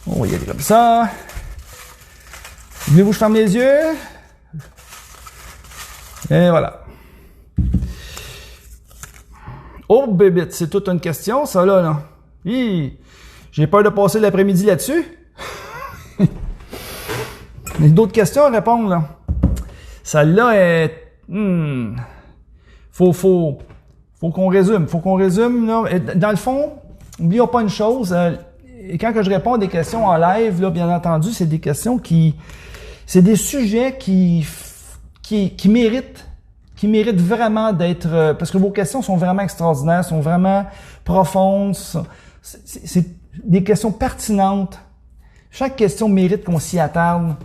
On va y aller comme ça. Voulez-vous que je ferme les yeux? Et voilà. Oh, bébé, c'est toute une question, ça, là. J'ai peur de passer l'après-midi là-dessus. Il y a d'autres questions à répondre, là. Celle-là est... Faut qu'on résume. Faut qu'on résume, là. Et dans le fond, n'oublions pas une chose. Et quand que je réponds à des questions en live, là, bien entendu, c'est des questions qui... C'est des sujets qui méritent vraiment d'être... parce que vos questions sont vraiment extraordinaires, sont vraiment profondes. C'est des questions pertinentes. Chaque question mérite qu'on s'y attarde,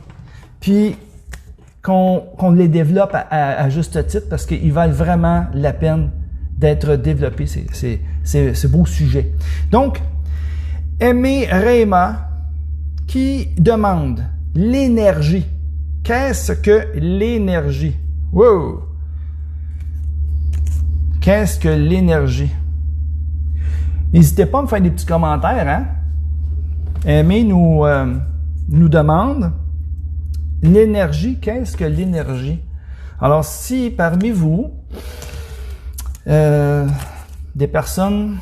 puis qu'on les développe à juste titre, parce qu'ils valent vraiment la peine d'être développés, ces beaux sujets. Donc, Aimé Réma qui demande l'énergie. Qu'est-ce que l'énergie? Wow! Qu'est-ce que l'énergie? N'hésitez pas à me faire des petits commentaires, hein? Aimé nous demande l'énergie. Qu'est-ce que l'énergie? Alors, si parmi vous, des personnes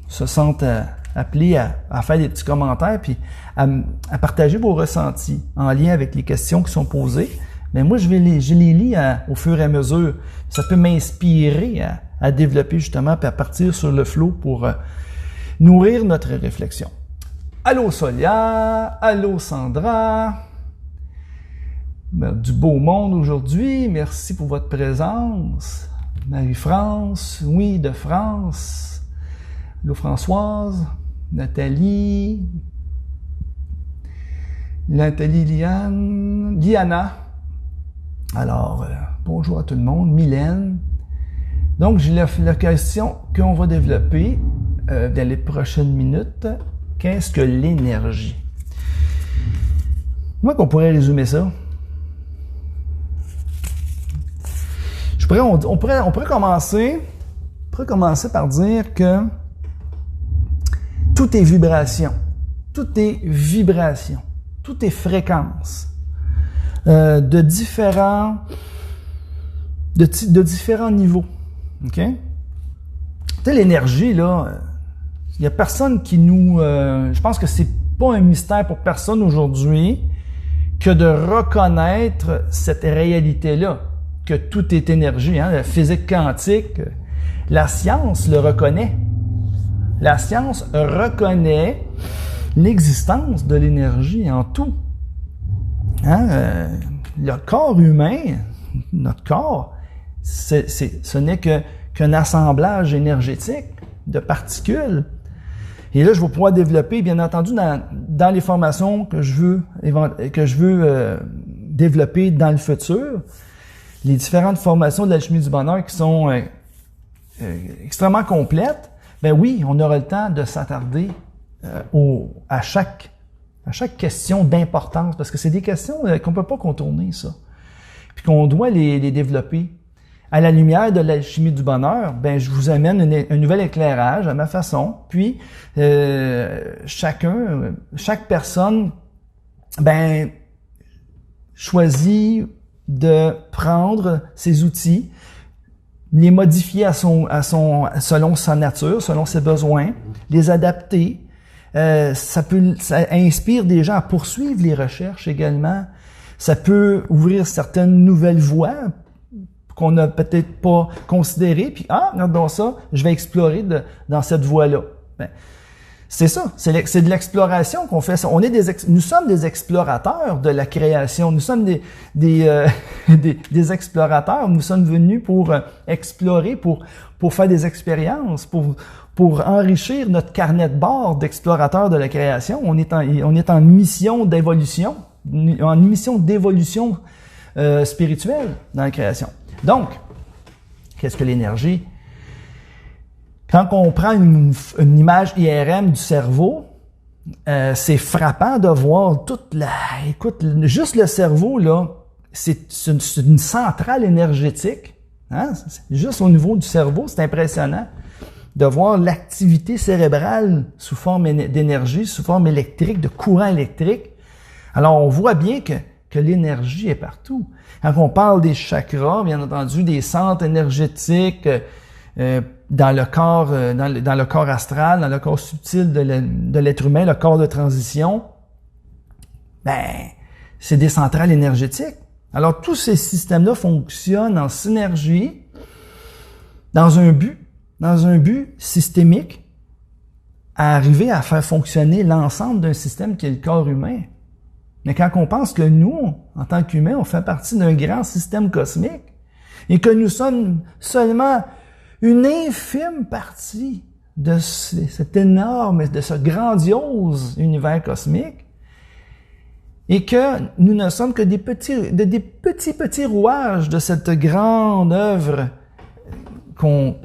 se sentent appelées à faire des petits commentaires puis à partager vos ressentis en lien avec les questions qui sont posées, mais moi, je les lis au fur et à mesure. Ça peut m'inspirer à développer justement puis à partir sur le flow pour nourrir notre réflexion. Allô Solia, allô Sandra, du beau monde aujourd'hui, merci pour votre présence. Marie-France, oui, de France, allô Françoise, Nathalie, Liana. Alors, bonjour à tout le monde, Mylène. Donc, j'ai la question qu'on va développer dans les prochaines minutes. Qu'est-ce que l'énergie? Comment qu'on pourrait résumer ça? On pourrait commencer par dire que tout est vibration, tout est vibration, tout est fréquence de différents niveaux. OK? Tu sais, l'énergie, là, il n'y a personne qui nous... je pense que c'est pas un mystère pour personne aujourd'hui que de reconnaître cette réalité-là, que tout est énergie. Hein? La physique quantique, la science le reconnaît. La science reconnaît l'existence de l'énergie en tout. Hein? Le corps humain, notre corps, ce n'est qu'un assemblage énergétique de particules. Et là, je vais pouvoir développer, bien entendu, dans les formations que je veux développer dans le futur, les différentes formations de l'alchimie du bonheur qui sont extrêmement complètes. Ben oui, on aura le temps de s'attarder à chaque question d'importance, parce que c'est des questions qu'on peut pas contourner, ça. Puis qu'on doit les développer. À la lumière de l'alchimie du bonheur, ben je vous amène un nouvel éclairage à ma façon. Puis chaque personne, ben choisit de prendre ses outils, les modifier selon sa nature, selon ses besoins, les adapter. Ça inspire des gens à poursuivre les recherches également. Ça peut ouvrir certaines nouvelles voies qu'on n'a peut-être pas considérées. Puis, regardons ça, je vais explorer dans cette voie-là. Ben, c'est ça, c'est de l'exploration qu'on fait. Nous sommes des explorateurs de la création. Nous sommes des explorateurs. Nous sommes venus pour explorer, pour faire des expériences, pour enrichir notre carnet de bord d'explorateurs de la création. On est en mission d'évolution, spirituelle dans la création. Donc, qu'est-ce que l'énergie? Quand on prend une image IRM du cerveau, c'est frappant de voir juste le cerveau, là, c'est une centrale énergétique. Hein? Juste au niveau du cerveau, c'est impressionnant. de voir l'activité cérébrale sous forme d'énergie, sous forme électrique, de courant électrique. Alors, on voit bien que l'énergie est partout. Quand on parle des chakras, bien entendu, des centres énergétiques dans le corps astral, dans le corps subtil de l'être humain, le corps de transition, c'est des centrales énergétiques. Alors, tous ces systèmes-là fonctionnent en synergie dans un but systémique à arriver à faire fonctionner l'ensemble d'un système qui est le corps humain. Mais quand on pense que nous, en tant qu'humains, on fait partie d'un grand système cosmique et que nous sommes seulement une infime partie de cet énorme, de ce grandiose univers cosmique, et que nous ne sommes que des petits rouages de cette grande œuvre qu'on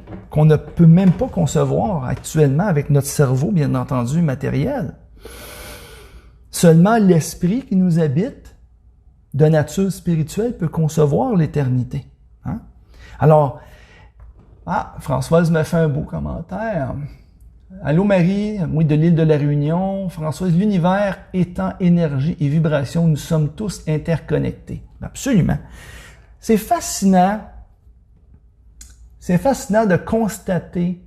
ne peut même pas concevoir actuellement avec notre cerveau, bien entendu, matériel. Seulement l'esprit qui nous habite, de nature spirituelle, peut concevoir l'éternité. Hein? Alors, Françoise me fait un beau commentaire. Allô Marie, moi de l'île de la Réunion. Françoise, l'univers étant énergie et vibration, nous sommes tous interconnectés. Absolument. C'est fascinant. C'est fascinant de constater.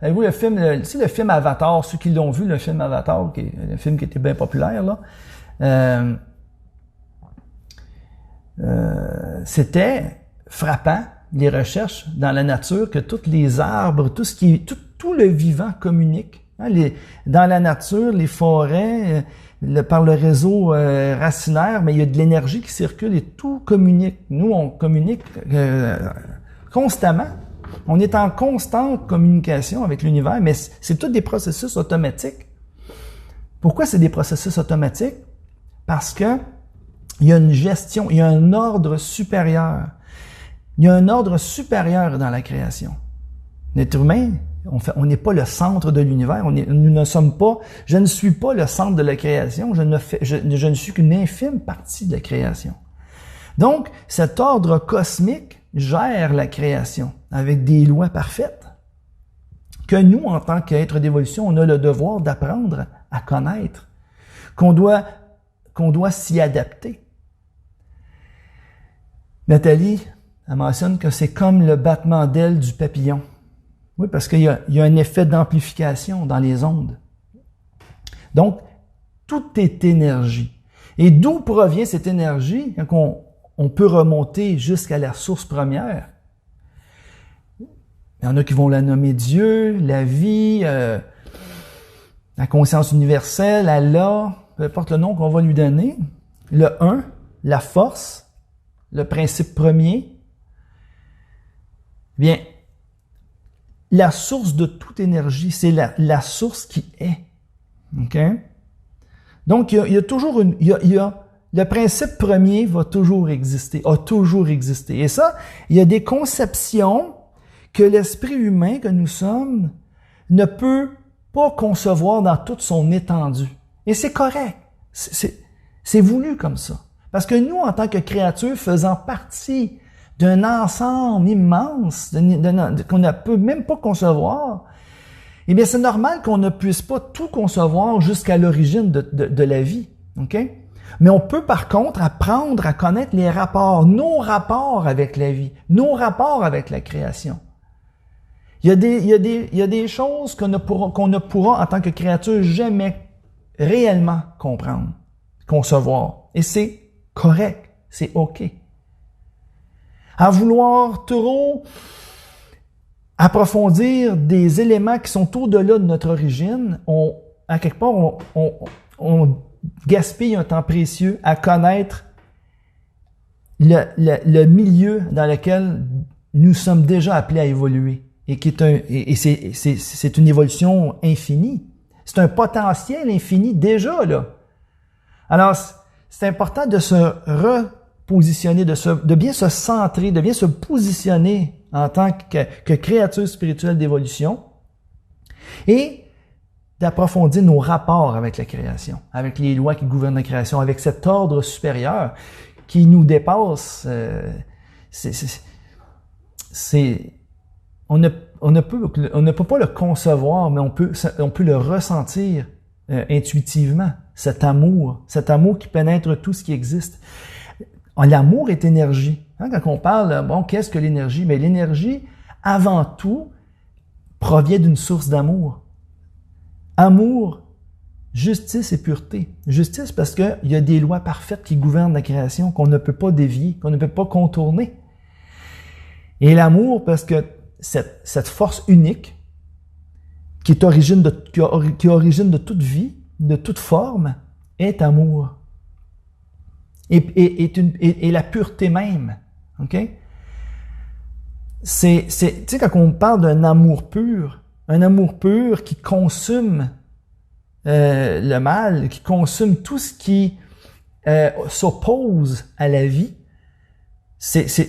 Avez-vous le film Avatar, ceux qui l'ont vu, le film Avatar, qui est un film qui était bien populaire, là. C'était frappant, les recherches dans la nature, que tous les arbres, tout le vivant communique. Hein, dans la nature, les forêts, par le réseau racinaire, mais il y a de l'énergie qui circule et tout communique. Nous, on communique constamment. On est en constante communication avec l'univers, mais c'est tous des processus automatiques. Pourquoi c'est des processus automatiques? Parce que il y a une gestion, il y a un ordre supérieur. Il y a un ordre supérieur dans la création. L'être humain, on n'est pas le centre de l'univers. Nous ne sommes pas. Je ne suis pas le centre de la création. Je ne suis qu'une infime partie de la création. Donc, cet ordre cosmique gère la création avec des lois parfaites que nous, en tant qu'êtres d'évolution, on a le devoir d'apprendre à connaître, qu'on doit s'y adapter. Nathalie, elle mentionne que c'est comme le battement d'ailes du papillon. Oui, parce qu'il y a un effet d'amplification dans les ondes. Donc, tout est énergie. Et d'où provient cette énergie quand on peut remonter jusqu'à la source première? Il y en a qui vont la nommer Dieu, la vie, la conscience universelle, Allah, peu importe le nom qu'on va lui donner. Le un, la force, le principe premier. Bien, la source de toute énergie, c'est la source qui est. OK? Donc, il y a toujours le principe premier va toujours exister, a toujours existé. Et ça, il y a des conceptions que l'esprit humain que nous sommes ne peut pas concevoir dans toute son étendue. Et c'est correct. C'est voulu comme ça. Parce que nous, en tant que créatures faisant partie d'un ensemble immense qu'on ne peut même pas concevoir, eh bien, c'est normal qu'on ne puisse pas tout concevoir jusqu'à l'origine de la vie. OK? Mais on peut, par contre, apprendre à connaître les rapports, nos rapports avec la vie, nos rapports avec la création. Il y a des choses qu'on ne pourra, en tant que créature, jamais réellement comprendre, concevoir. Et c'est correct, c'est OK. À vouloir trop approfondir des éléments qui sont au-delà de notre origine, à quelque part, on gaspille un temps précieux à connaître le milieu dans lequel nous sommes déjà appelés à évoluer et c'est une évolution infinie. C'est un potentiel infini déjà là. Alors c'est important de se repositionner, de bien se centrer, de bien se positionner en tant que créature spirituelle d'évolution et d'approfondir nos rapports avec la création, avec les lois qui gouvernent la création, avec cet ordre supérieur qui nous dépasse. on ne peut pas le concevoir, mais on peut le ressentir intuitivement. Cet amour qui pénètre tout ce qui existe. L'amour est énergie. Hein, quand on parle, bon, qu'est-ce que l'énergie? Mais l'énergie, avant tout, provient d'une source d'amour. Amour, justice et pureté. Justice parce qu'il y a des lois parfaites qui gouvernent la création, qu'on ne peut pas dévier, qu'on ne peut pas contourner. Et l'amour parce que cette force unique, qui est origine de toute vie, de toute forme, est amour. Et la pureté même. OK? Tu sais, quand on parle d'un amour pur qui consume le mal, qui consume tout ce qui s'oppose à la vie,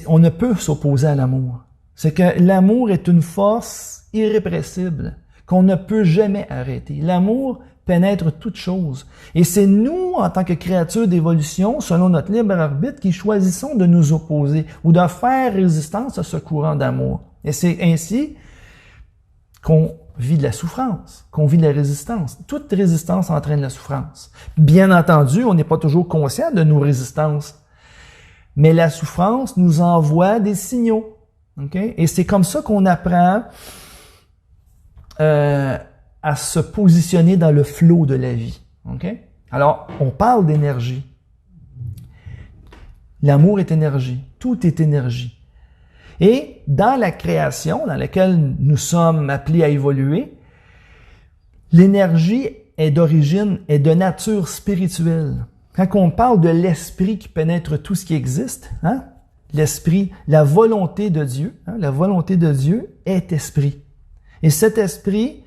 on ne peut s'opposer à l'amour. C'est que l'amour est une force irrépressible qu'on ne peut jamais arrêter. L'amour pénètre toute chose. Et c'est nous, en tant que créatures d'évolution, selon notre libre arbitre, qui choisissons de nous opposer ou de faire résistance à ce courant d'amour. Et c'est ainsi qu'on vit de la souffrance, qu'on vit de la résistance. Toute résistance entraîne la souffrance. Bien entendu, on n'est pas toujours conscient de nos résistances. Mais la souffrance nous envoie des signaux. Okay? Et c'est comme ça qu'on apprend à se positionner dans le flot de la vie. Okay? Alors, on parle d'énergie. L'amour est énergie. Tout est énergie. Et dans la création dans laquelle nous sommes appelés à évoluer, l'énergie est de nature spirituelle. Quand on parle de l'esprit qui pénètre tout ce qui existe, hein, l'esprit, la volonté de Dieu, hein, la volonté de Dieu est esprit. Et cet esprit,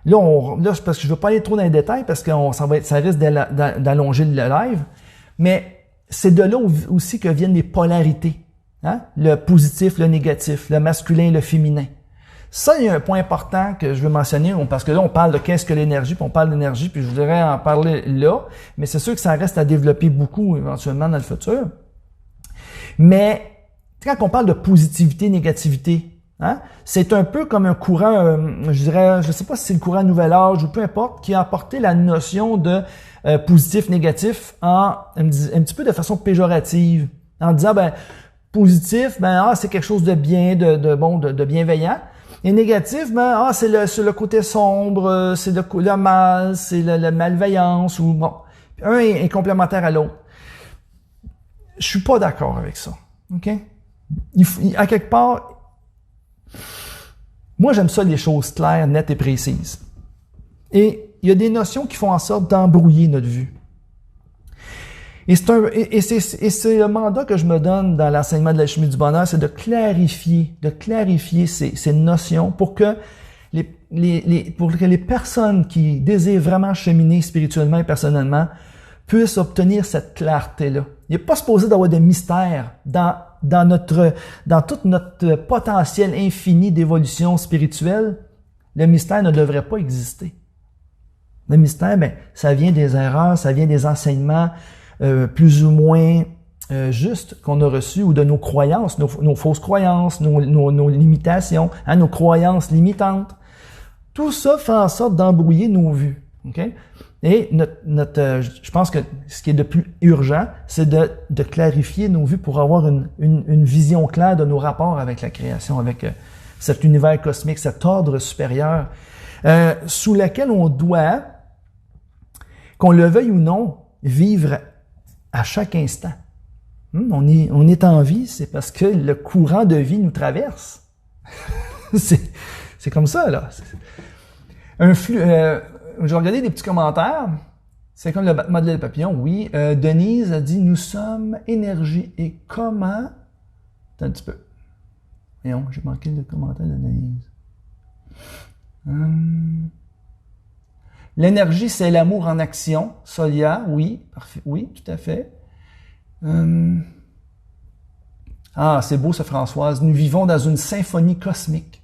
là, parce que je ne veux pas aller trop dans les détails parce que ça risque d'allonger le live, mais c'est de là aussi que viennent les polarités. Hein? Le positif, le négatif, le masculin, le féminin. Ça, il y a un point important que je veux mentionner, parce que là, on parle de qu'est-ce que l'énergie, puis on parle d'énergie, puis je voudrais en parler là, mais c'est sûr que ça reste à développer beaucoup éventuellement dans le futur. Mais quand on parle de positivité, négativité, hein, c'est un peu comme un courant, je dirais, je sais pas si c'est le courant Nouvel Âge ou peu importe, qui a apporté la notion de positif, négatif un petit peu de façon péjorative, en disant, positif, c'est quelque chose de bien, de bienveillant. Et négatif, c'est le côté sombre, c'est le mal, c'est la malveillance, ou bon. Un est complémentaire à l'autre. Je suis pas d'accord avec ça. OK? À quelque part, moi, j'aime ça les choses claires, nettes et précises. Et il y a des notions qui font en sorte d'embrouiller notre vue. Et c'est le mandat que je me donne dans l'enseignement de l'alchimie du bonheur, c'est de clarifier ces notions pour que les personnes qui désirent vraiment cheminer spirituellement et personnellement puissent obtenir cette clarté-là. Il n'est pas supposé d'avoir de mystère dans tout notre potentiel infini d'évolution spirituelle. Le mystère ne devrait pas exister. Le mystère, ça vient des erreurs, ça vient des enseignements plus ou moins justes qu'on a reçus, ou de nos croyances, nos fausses croyances, nos limitations, hein, nos croyances limitantes. Tout ça fait en sorte d'embrouiller nos vues. Okay? Et je pense que ce qui est de plus urgent, c'est de clarifier nos vues pour avoir une vision claire de nos rapports avec la création, avec cet univers cosmique, cet ordre supérieur, sous lequel on doit, qu'on le veuille ou non, vivre à chaque instant. On est en vie, c'est parce que le courant de vie nous traverse. c'est comme ça, là. J'ai regardé des petits commentaires. C'est comme le battement de l'aile papillon. Oui, Denise a dit « Nous sommes énergie. » Et comment? Attends un petit peu. Voyons, j'ai manqué le commentaire de Denise. L'énergie, c'est l'amour en action. Solia, oui, parfait, oui, tout à fait. C'est beau, ça, Françoise. Nous vivons dans une symphonie cosmique.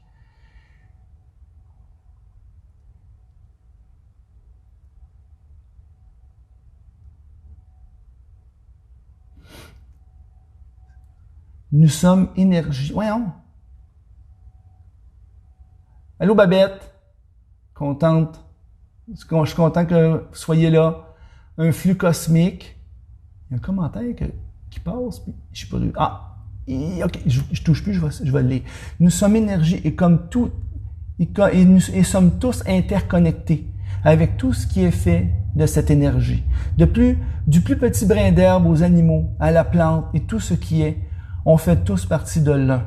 Nous sommes énergie. Voyons. Allô, Babette? Contente. Je suis content que vous soyez là. Un flux cosmique. Il y a un commentaire qui passe, puis je sais pas d'où. Ah! OK, je touche plus, je vais le lire. Nous sommes énergie et comme tout, et sommes tous interconnectés avec tout ce qui est fait de cette énergie. Du plus petit brin d'herbe aux animaux, à la plante et tout ce qui est, on fait tous partie de l'un.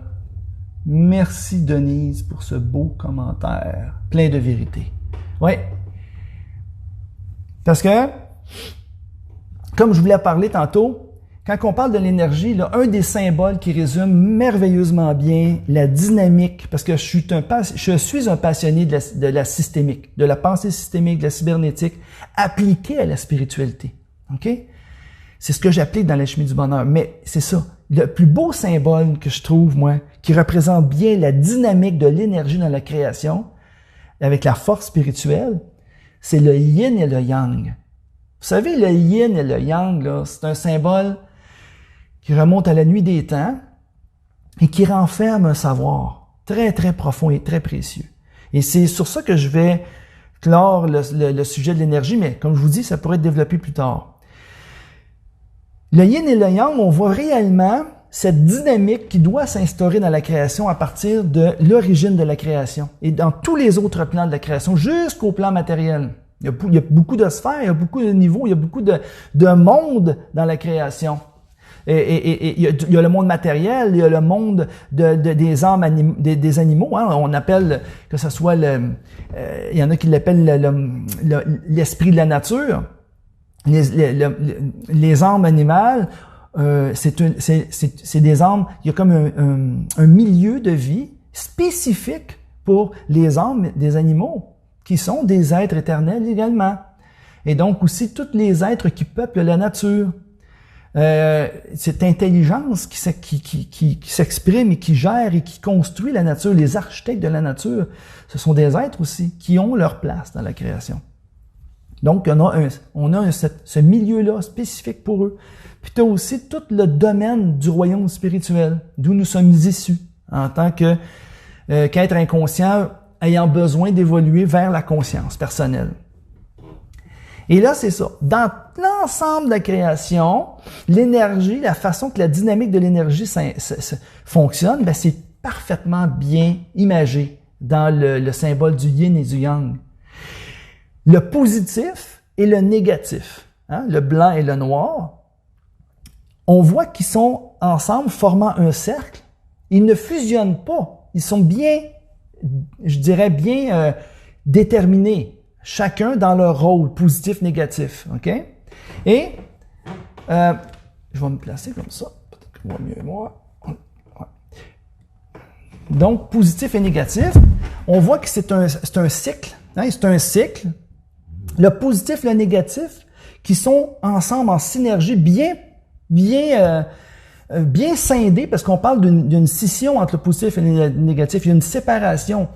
Merci Denise pour ce beau commentaire, plein de vérité. Oui. Parce que, comme je voulais parler tantôt, quand on parle de l'énergie, là, un des symboles qui résume merveilleusement bien la dynamique, parce que je suis un passionné de la systémique, de la pensée systémique, de la cybernétique, appliquée à la spiritualité. OK? C'est ce que j'applique dans l'alchimie du bonheur. Mais c'est ça. Le plus beau symbole que je trouve, moi, qui représente bien la dynamique de l'énergie dans la création, avec la force spirituelle, c'est le yin et le yang. Vous savez, le yin et le yang, là, c'est un symbole qui remonte à la nuit des temps et qui renferme un savoir très, très profond et très précieux. Et c'est sur ça que je vais clore le sujet de l'énergie, mais comme je vous dis, ça pourrait être développé plus tard. Le yin et le yang, on voit réellement cette dynamique qui doit s'instaurer dans la création à partir de l'origine de la création et dans tous les autres plans de la création jusqu'au plan matériel. Il y a beaucoup de sphères, il y a beaucoup de niveaux, il y a beaucoup de mondes dans la création. Et il y a le monde matériel, il y a le monde des âmes des animaux. Hein, on appelle que ce soit il y en a qui l'appellent l'esprit de la nature. Les âmes animales, c'est des âmes. Il y a comme un milieu de vie spécifique pour les âmes des animaux, qui sont des êtres éternels également. Et donc aussi tous les êtres qui peuplent la nature. Cette intelligence qui s'exprime et qui gère et qui construit la nature, les architectes de la nature, ce sont des êtres aussi qui ont leur place dans la création. Donc, on a ce milieu-là spécifique pour eux. Puis tu as aussi tout le domaine du royaume spirituel, d'où nous sommes issus, en tant qu'être inconscient ayant besoin d'évoluer vers la conscience personnelle. Et là, c'est ça. Dans l'ensemble de la création, l'énergie, la façon que la dynamique de l'énergie fonctionne, ben, c'est parfaitement bien imagé dans le symbole du yin et du yang. Le positif et le négatif, hein, le blanc et le noir, on voit qu'ils sont ensemble formant un cercle. Ils ne fusionnent pas. Ils sont bien, je dirais bien déterminés. Chacun dans leur rôle, positif, négatif, OK? Et, je vais me placer comme ça. Peut-être que moi mieux moi. Ouais. Donc, positif et négatif, on voit que c'est un cycle. Hein? C'est un cycle. Le positif et le négatif qui sont ensemble en synergie bien scindés, parce qu'on parle d'une scission entre le positif et le négatif. Il y a une séparation.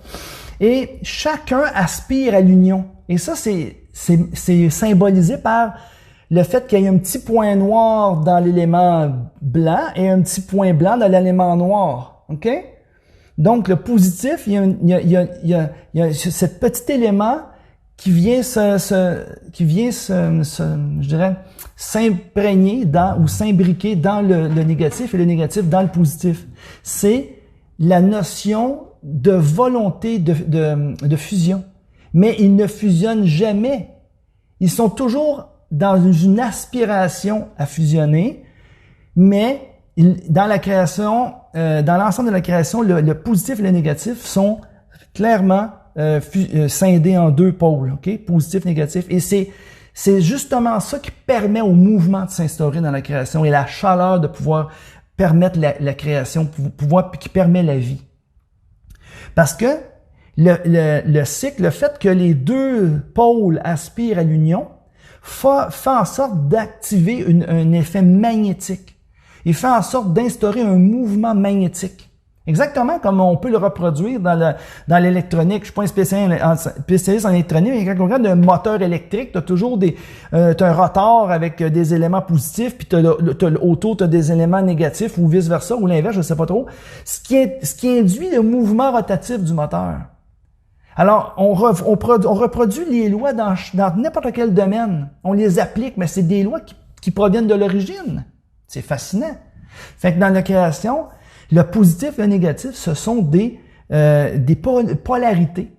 Et chacun aspire à l'union. Et ça, c'est symbolisé par le fait qu'il y ait un petit point noir dans l'élément blanc et un petit point blanc dans l'élément noir. OK? Donc, le positif, il y a cet petit élément qui vient je dirais, s'imprégner ou s'imbriquer dans le négatif et le négatif dans le positif. C'est la notion de volonté de fusion. Mais ils ne fusionnent jamais. Ils sont toujours dans une aspiration à fusionner, mais dans la création, dans l'ensemble de la création, le positif et le négatif sont clairement scindés en deux pôles, ok, positif, négatif. Et c'est justement ça qui permet au mouvement de s'instaurer dans la création et la chaleur de pouvoir permettre la création, qui permet la vie. Parce que le cycle, le fait que les deux pôles aspirent à l'union, fait en sorte d'activer un effet magnétique. Il fait en sorte d'instaurer un mouvement magnétique. Exactement comme on peut le reproduire dans l'électronique. Je suis pas un spécialiste en électronique, mais quand on regarde un moteur électrique, tu as toujours t'as un rotor avec des éléments positifs, puis autour tu as des éléments négatifs, ou vice-versa, ou l'inverse, je sais pas trop. Ce qui induit le mouvement rotatif du moteur. Alors, on reproduit les lois dans n'importe quel domaine. On les applique, mais c'est des lois qui proviennent de l'origine. C'est fascinant. Fait que dans la création, le positif et le négatif, ce sont des polarités.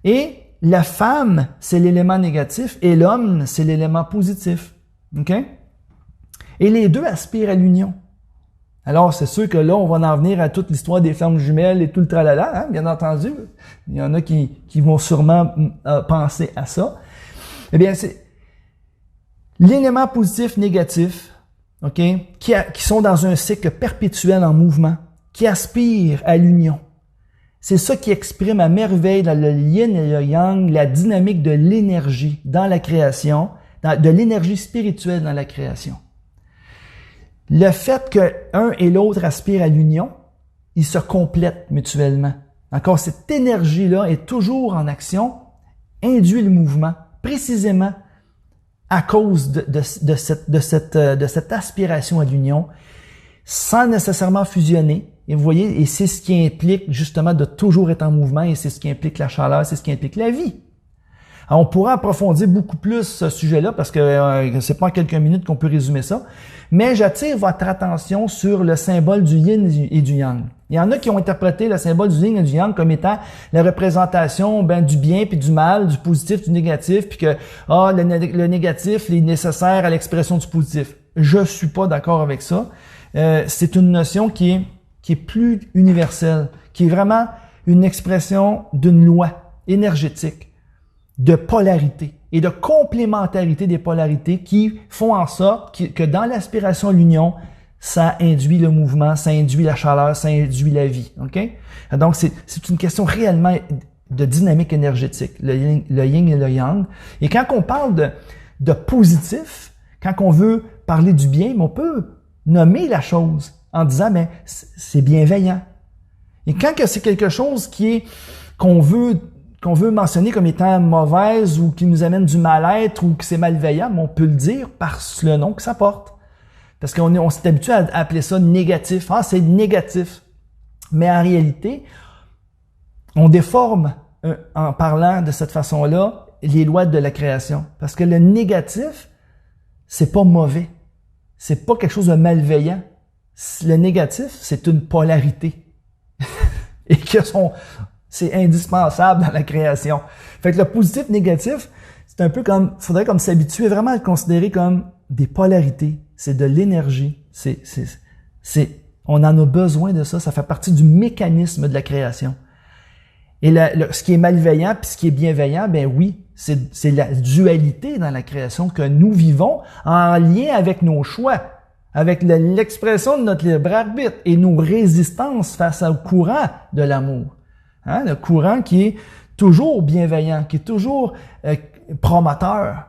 Et la femme, c'est l'élément négatif et l'homme, c'est l'élément positif. OK? Et les deux aspirent à l'union. Alors, c'est sûr que là, on va en venir à toute l'histoire des flammes jumelles et tout le tralala, hein, bien entendu. Il y en a qui vont sûrement penser à ça. Eh bien, c'est l'élément positif, négatif, OK, qui sont dans un cycle perpétuel en mouvement, qui aspirent à l'union. C'est ça qui exprime à merveille dans le yin et le yang la dynamique de l'énergie dans la création, de l'énergie spirituelle dans la création. Le fait que un et l'autre aspirent à l'union, ils se complètent mutuellement. Encore, cette énergie-là est toujours en action, induit le mouvement, précisément à cause de cette aspiration à l'union, sans nécessairement fusionner. Et vous voyez, et c'est ce qui implique justement de toujours être en mouvement, et c'est ce qui implique la chaleur, c'est ce qui implique la vie. Alors, on pourra approfondir beaucoup plus ce sujet-là, parce que c'est pas en quelques minutes qu'on peut résumer ça, mais j'attire votre attention sur le symbole du yin et du yang. Il y en a qui ont interprété le symbole du yin et du yang comme étant la représentation du bien puis du mal, du positif, du négatif, puis que le négatif est nécessaire à l'expression du positif. Je suis pas d'accord avec ça. C'est une notion qui est plus universelle, qui est vraiment une expression d'une loi énergétique, de polarité et de complémentarité des polarités qui font en sorte que dans l'aspiration à l'union, ça induit le mouvement, ça induit la chaleur, ça induit la vie. OK? Donc, c'est une question réellement de dynamique énergétique, le yin et le yang. Et quand on parle de positif, quand on veut parler du bien, on peut nommer la chose en disant, c'est bienveillant. Et quand c'est quelque chose qu'on veut mentionner comme étant mauvaise ou qui nous amène du mal-être ou que c'est malveillant, on peut le dire par le nom que ça porte. Parce qu'on s'est habitué à appeler ça négatif. Ah, c'est négatif. Mais en réalité, on déforme, en parlant de cette façon-là, les lois de la création. Parce que le négatif, c'est pas mauvais. C'est pas quelque chose de malveillant. Le négatif, c'est une polarité. Et c'est indispensable dans la création. Fait que le positif, négatif, c'est un peu faudrait s'habituer vraiment à le considérer comme des polarités. C'est de l'énergie. On en a besoin de ça. Ça fait partie du mécanisme de la création. Et ce qui est malveillant puis ce qui est bienveillant, oui, c'est la dualité dans la création que nous vivons en lien avec nos choix, avec l'expression de notre libre arbitre et nos résistances face au courant de l'amour. Hein? Le courant qui est toujours bienveillant, qui est toujours promoteur.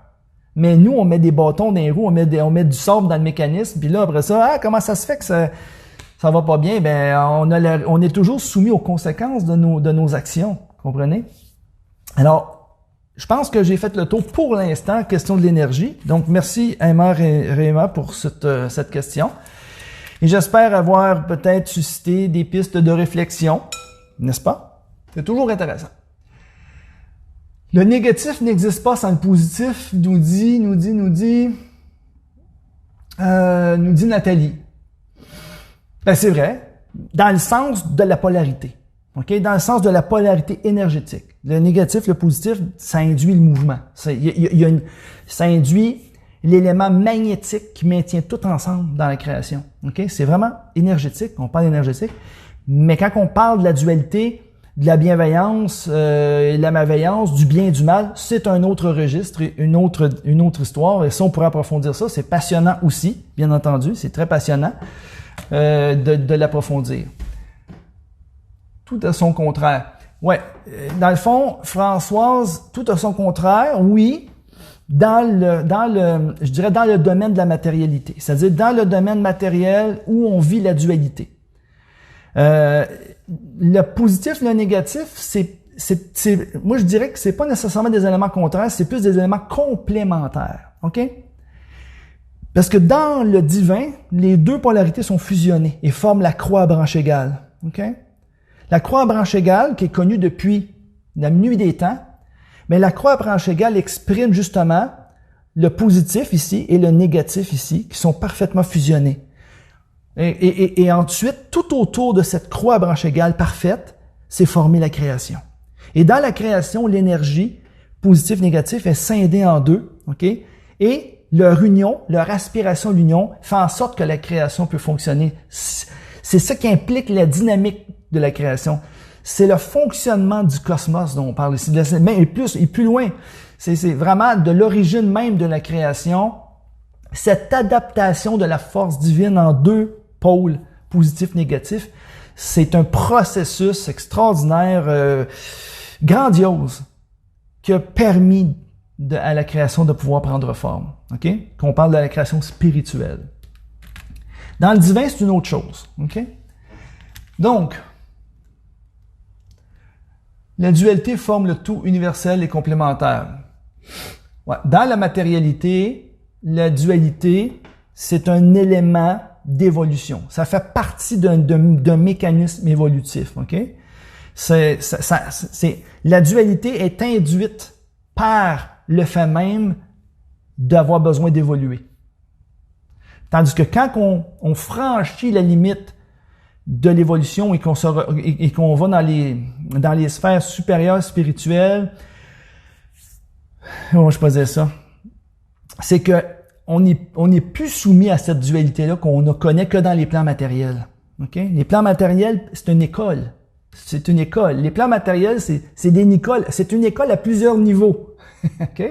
Mais nous, on met des bâtons dans les roues, on met du sable dans le mécanisme, puis là, après ça, comment ça se fait que ça va pas bien? On est toujours soumis aux conséquences de nos actions, comprenez? Alors, je pense que j'ai fait le tour pour l'instant, question de l'énergie. Donc, merci Emma Réma pour cette question. Et j'espère avoir peut-être suscité des pistes de réflexion, n'est-ce pas? C'est toujours intéressant. Le négatif n'existe pas sans le positif, nous dit Nathalie. C'est vrai, dans le sens de la polarité. Okay? Dans le sens de la polarité énergétique. Le négatif, le positif, ça induit le mouvement. Ça induit l'élément magnétique qui maintient tout ensemble dans la création. Okay? C'est vraiment énergétique, on parle énergétique. Mais quand on parle de la dualité, de la bienveillance et de la malveillance, du bien et du mal, c'est un autre registre, une autre histoire. Et ça, on pourrait approfondir ça. C'est passionnant aussi, bien entendu. C'est très passionnant de l'approfondir. Tout à son contraire. Ouais, dans le fond, Françoise, tout à son contraire, oui, je dirais dans le domaine de la matérialité. C'est-à-dire dans le domaine matériel où on vit la dualité. Le positif, le négatif, moi je dirais que c'est pas nécessairement des éléments contraires, c'est plus des éléments complémentaires. OK? Parce que dans le divin, les deux polarités sont fusionnées et forment la croix à branche égale. OK? La croix à branche égale, qui est connue depuis la nuit des temps, mais la croix à branche égale exprime justement le positif ici et le négatif ici, qui sont parfaitement fusionnés. Et ensuite, tout autour de cette croix à branche égale parfaite, s'est formée la création. Et dans la création, l'énergie, positif-négatif, est scindée en deux, OK? Et leur union, leur aspiration à l'union, fait en sorte que la création peut fonctionner. C'est ça qui implique la dynamique de la création. C'est le fonctionnement du cosmos dont on parle ici. Mais plus loin, c'est vraiment de l'origine même de la création, cette adaptation de la force divine en deux pôles, positif-négatif, c'est un processus extraordinaire, grandiose, qui a permis à la création de pouvoir prendre forme. OK? Qu'on parle de la création spirituelle. Dans le divin, c'est une autre chose. OK? Donc, la dualité forme le tout universel et complémentaire. Ouais. Dans la matérialité, la dualité, c'est un élément d'évolution. Ça fait partie d'un mécanisme évolutif. OK? La dualité est induite par le fait même d'avoir besoin d'évoluer. Tandis que quand on franchit la limite de l'évolution et qu'on va dans les sphères supérieures spirituelles, comment je peux dire ça? C'est que on n'est plus soumis à cette dualité-là qu'on ne connaît que dans les plans matériels. Okay? Les plans matériels, c'est une école. C'est une école. Les plans matériels, c'est une école à plusieurs niveaux. OK?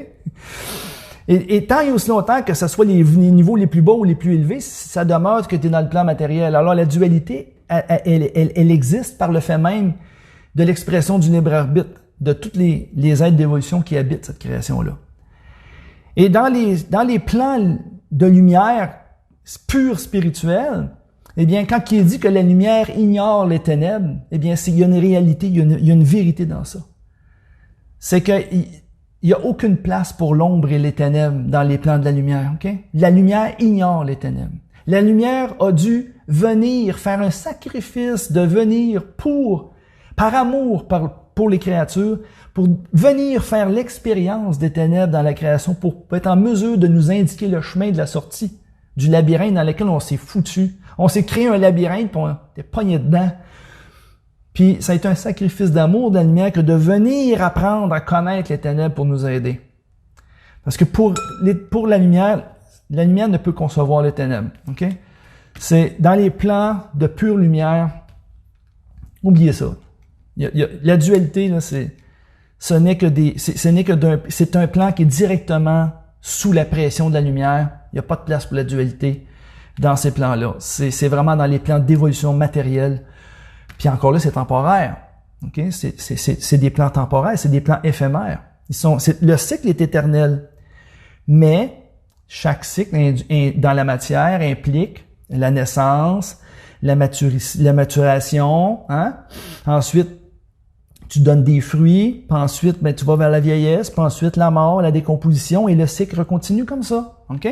Et tant et aussi longtemps que ce soit les niveaux les plus bas ou les plus élevés, ça demeure que tu es dans le plan matériel. Alors la dualité, elle existe par le fait même de l'expression du libre arbitre de toutes les êtres d'évolution qui habitent cette création-là. Et dans les plans de lumière pure spirituelle, eh bien, quand il est dit que la lumière ignore les ténèbres, eh bien, il y a une réalité, il y a une vérité dans ça. C'est qu'il n'y a aucune place pour l'ombre et les ténèbres dans les plans de la lumière, OK? La lumière ignore les ténèbres. La lumière a dû venir faire un sacrifice de venir par amour pour les créatures, pour venir faire l'expérience des ténèbres dans la création, pour être en mesure de nous indiquer le chemin de la sortie du labyrinthe dans lequel on s'est foutu. On s'est créé un labyrinthe, puis on était pogné dedans. Puis ça a été un sacrifice d'amour de la lumière que de venir apprendre à connaître les ténèbres pour nous aider. Parce que pour la lumière ne peut concevoir les ténèbres. OK? C'est dans les plans de pure lumière, oubliez ça. La dualité, là, c'est un plan qui est directement sous la pression de la lumière. Il n'y a pas de place pour la dualité dans ces plans-là. C'est vraiment dans les plans d'évolution matérielle. Puis encore là, c'est temporaire. Okay? C'est des plans temporaires, c'est des plans éphémères. Le cycle est éternel. Mais chaque cycle dans la matière implique la naissance, la maturation. Hein? Ensuite, tu donnes des fruits, puis ensuite, tu vas vers la vieillesse, puis ensuite la mort, la décomposition, et le cycle continue comme ça. OK?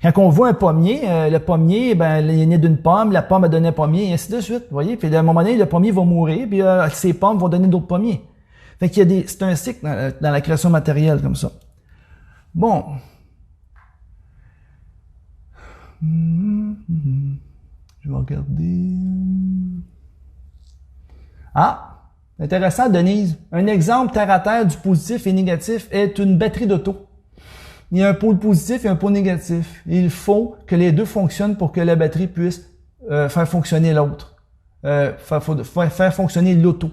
Quand on voit un pommier, le pommier, il est né d'une pomme, la pomme a donné un pommier, et ainsi de suite. Vous voyez? Puis à un moment donné, le pommier va mourir, puis ces pommes vont donner d'autres pommiers. Fait qu'il c'est un cycle dans la création matérielle comme ça. Bon. Je vais regarder. Ah! Intéressant, Denise. Un exemple terre à terre du positif et négatif est une batterie d'auto. Il y a un pôle positif et un pôle négatif. Il faut que les deux fonctionnent pour que la batterie puisse faire fonctionner l'autre. Faire fonctionner l'auto.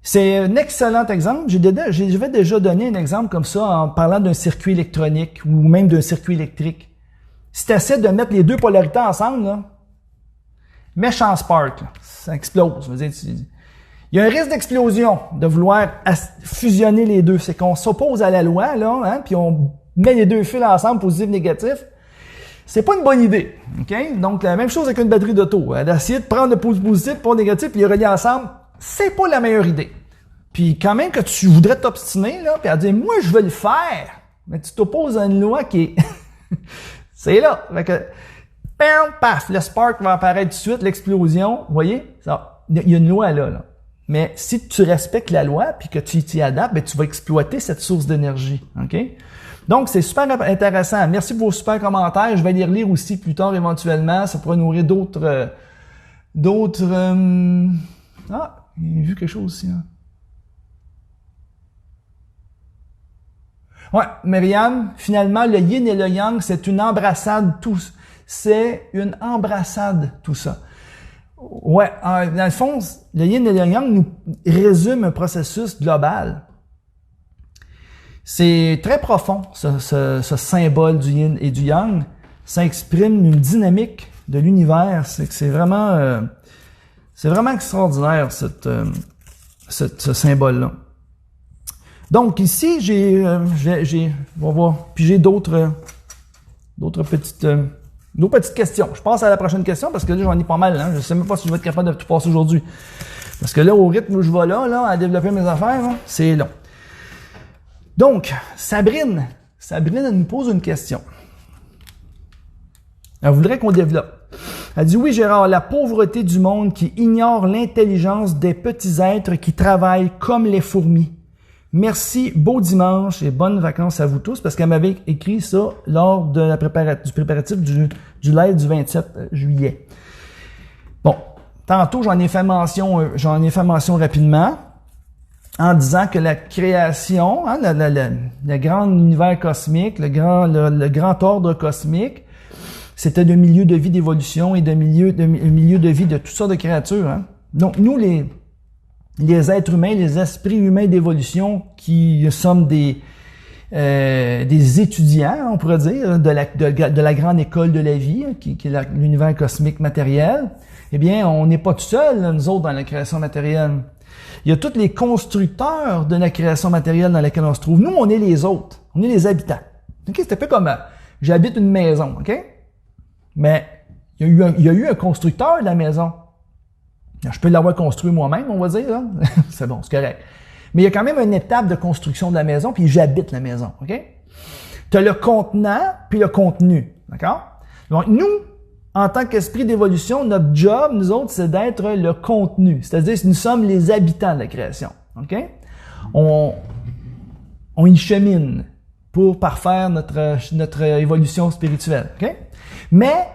C'est un excellent exemple. J'avais déjà donné un exemple comme ça en parlant d'un circuit électronique ou même d'un circuit électrique. Si tu essaies de mettre les deux polarités ensemble, là, méchant spark, là, ça explose. Il y a un risque d'explosion de vouloir fusionner les deux. C'est qu'on s'oppose à la loi, là, hein, puis on met les deux fils ensemble, positif, négatif. C'est pas une bonne idée. Okay? Donc, la même chose avec une batterie d'auto. Hein, d'essayer de prendre le positif, le négatif, puis les relier ensemble, c'est pas la meilleure idée. Puis quand même que tu voudrais t'obstiner, là, puis à dire, moi, je veux le faire. Mais tu t'opposes à une loi qui est... c'est là. Fait que, paf, le spark va apparaître tout de suite, l'explosion. Vous voyez? Il y a une loi là. Mais si tu respectes la loi puis que tu t'y adaptes, ben, tu vas exploiter cette source d'énergie. OK? Donc, c'est super intéressant. Merci pour vos super commentaires. Je vais les relire aussi plus tard éventuellement. Ça pourrait nourrir d'autres... Ah, j'ai vu quelque chose aussi. Hein. Ouais, Myriam, finalement, le yin et le yang, c'est une embrassade, c'est une embrassade, tout ça. Ouais, dans le fond, le yin et le yang nous résument un processus global. C'est très profond, ce symbole du yin et du yang. Ça exprime une dynamique de l'univers. C'est vraiment extraordinaire, ce symbole-là. Donc ici, on va voir, puis j'ai d'autres petites questions. Je passe à la prochaine question parce que là, j'en ai pas mal. Hein. Je ne sais même pas si je vais être capable de tout passer aujourd'hui. Parce que là, au rythme où je vais là, à développer mes affaires, hein, c'est long. Donc, Sabrine, elle nous pose une question. Elle voudrait qu'on développe. Elle dit, oui, Gérard, la pauvreté du monde qui ignore l'intelligence des petits êtres qui travaillent comme les fourmis. Merci, beau dimanche et bonnes vacances à vous tous, parce qu'elle m'avait écrit ça lors de du préparatif du live du 27 juillet. Bon, tantôt j'en ai fait mention rapidement en disant que la création, hein, le grand univers cosmique, le grand ordre cosmique, c'était de milieu de vie d'évolution et de milieu de vie de toutes sortes de créatures. Hein. Donc nous les êtres humains, les esprits humains d'évolution qui sommes des étudiants, on pourrait dire, de la grande école de la vie, qui est l'univers cosmique matériel, eh bien, on n'est pas tout seul, nous autres, dans la création matérielle. Il y a tous les constructeurs de la création matérielle dans laquelle on se trouve. Nous, on est les autres. On est les habitants. Okay? C'est un peu comme j'habite une maison, OK? Mais il y a eu un constructeur de la maison. Je peux l'avoir construit moi-même, on va dire. Là. C'est bon, c'est correct. Mais il y a quand même une étape de construction de la maison, puis j'habite la maison. OK? Tu as le contenant, puis le contenu. D'accord? Donc, nous, en tant qu'esprit d'évolution, notre job, nous autres, c'est d'être le contenu. C'est-à-dire que nous sommes les habitants de la création. OK? On y chemine pour parfaire notre évolution spirituelle. OK? Mais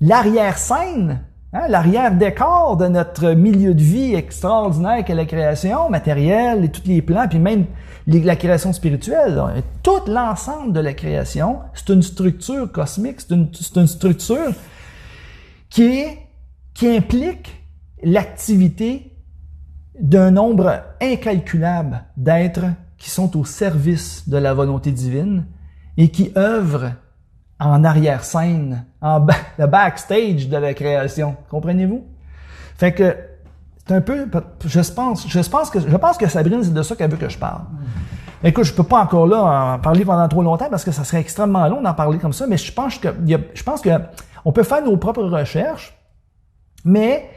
l'arrière-scène, hein, l'arrière-décor de notre milieu de vie extraordinaire qu'est la création matérielle et tous les plans, puis même la création spirituelle, là, tout l'ensemble de la création, c'est une structure cosmique, c'est une structure qui implique l'activité d'un nombre incalculable d'êtres qui sont au service de la volonté divine et qui œuvrent en arrière-scène, le backstage de la création. Comprenez-vous? Fait que, c'est un peu, je pense que Sabrine, c'est de ça qu'elle veut que je parle. Écoute, je peux pas encore là en parler pendant trop longtemps parce que ça serait extrêmement long d'en parler comme ça, mais je pense que on peut faire nos propres recherches, mais